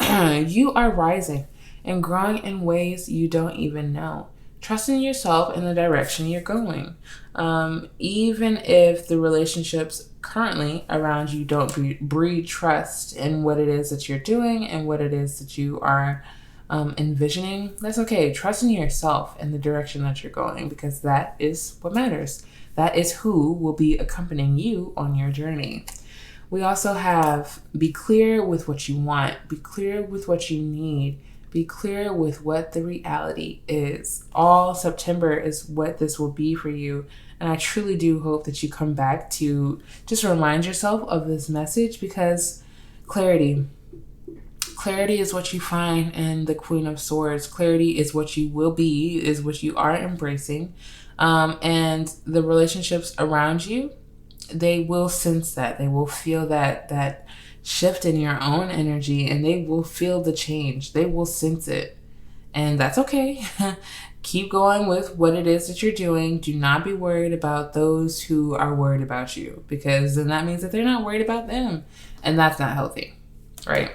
you are rising and growing in ways you don't even know. Trust in yourself and the direction you're going. Even if the relationships currently around you don't breed trust in what it is that you're doing and what it is that you are envisioning, that's okay. Trust in yourself and the direction that you're going, because that is what matters. That is who will be accompanying you on your journey. We also have, be clear with what you want. Be clear with what you need. Be clear with what the reality is. All September is what this will be for you. And I truly do hope that you come back to just remind yourself of this message, because clarity is what you find in the Queen of Swords. Clarity is what you will be, is what you are embracing. And the relationships around you, they will sense that. They will feel that shift in your own energy, and they will feel the change. They will sense it, and that's okay. Keep going with what it is that you're doing. Do not be worried about those who are worried about you, because then that means that they're not worried about them, and that's not healthy, right?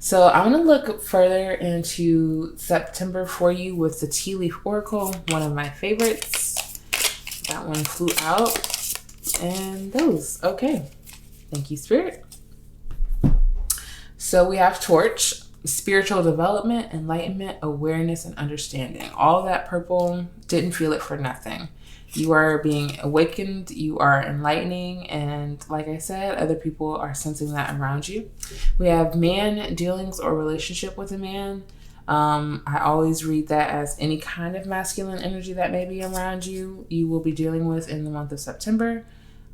So I'm going to look further into September for you with the Tea Leaf Oracle, one of my favorites. That one flew out. And those. Okay. Thank you, Spirit. So we have Torch, spiritual development, enlightenment, awareness, and understanding. All that purple, didn't feel it for nothing. You are being awakened, you are enlightening, and like I said, other people are sensing that around you. We have man, dealings, or relationship with a man. I always read that as any kind of masculine energy that may be around you, you will be dealing with in the month of September.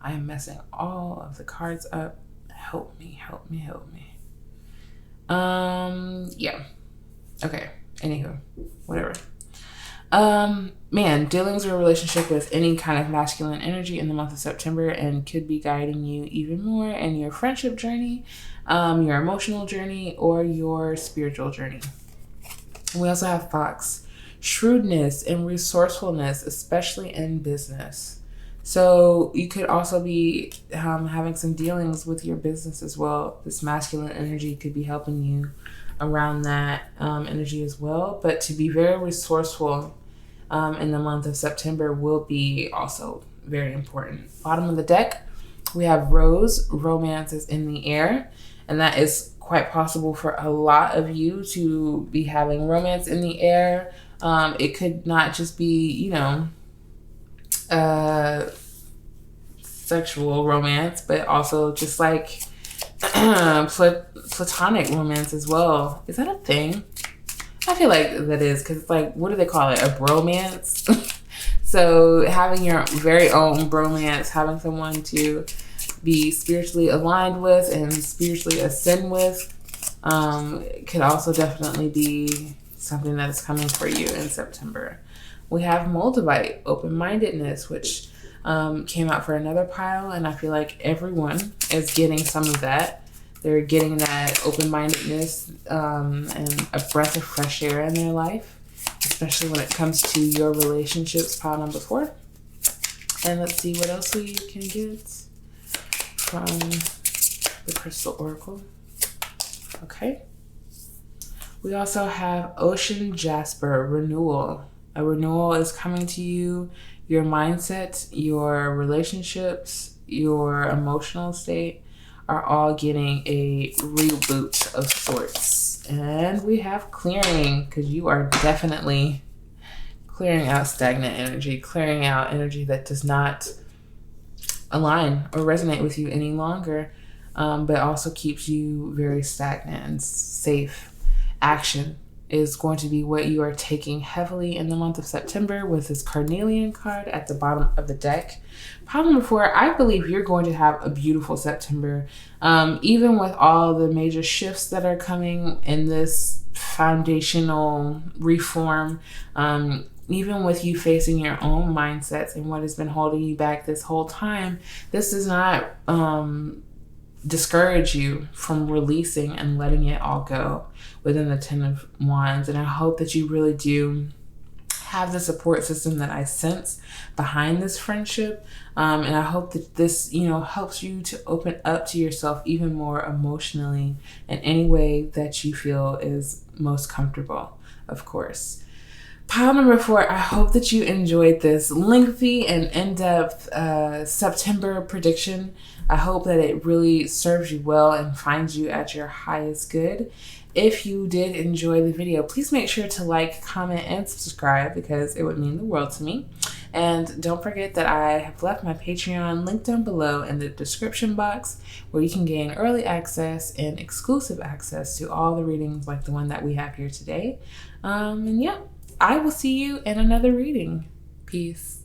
I am messing all of the cards up. Help me, help me, help me. Yeah. Okay. Anywho, whatever. Man, dealings or relationship with any kind of masculine energy in the month of September and could be guiding you even more in your friendship journey, your emotional journey, or your spiritual journey. We also have Fox, shrewdness and resourcefulness, especially in business. So you could also be having some dealings with your business as well. This masculine energy could be helping you around that energy as well. But to be very resourceful in the month of September will be also very important. Bottom of the deck, we have Rose, romance is in the air. And that is quite possible for a lot of you to be having romance in the air. It could not just be, sexual romance, but also just like platonic romance as well. Is that a thing? I feel like that is, because it's like, what do they call it? A bromance? So having your very own bromance, having someone to be spiritually aligned with and spiritually ascend with could also definitely be something that is coming for you in September. We have Moldavite, open-mindedness, which came out for another pile, and I feel like everyone is getting some of that. They're getting that open-mindedness and a breath of fresh air in their life, especially when it comes to your relationships, pile number 4. And let's see what else we can get from the Crystal Oracle. Okay. We also have Ocean Jasper, renewal. A renewal is coming to you. Your mindset, your relationships, your emotional state are all getting a reboot of sorts. And we have clearing, because you are definitely clearing out stagnant energy, clearing out energy that does not align or resonate with you any longer, but also keeps you very stagnant and safe. Action is going to be what you are taking heavily in the month of September with this Carnelian card at the bottom of the deck. Pile number 4, I believe you're going to have a beautiful September. Even with all the major shifts that are coming in this foundational reform, even with you facing your own mindsets and what has been holding you back this whole time, this does not discourage you from releasing and letting it all go within the 10 of Wands. And I hope that you really do have the support system that I sense behind this friendship. And I hope that this, helps you to open up to yourself even more emotionally in any way that you feel is most comfortable, of course. Pile number 4, I hope that you enjoyed this lengthy and in-depth September prediction. I hope that it really serves you well and finds you at your highest good. If you did enjoy the video, please make sure to like, comment, and subscribe because it would mean the world to me. And don't forget that I have left my Patreon link down below in the description box where you can gain early access and exclusive access to all the readings like the one that we have here today. And yeah, I will see you in another reading. Peace.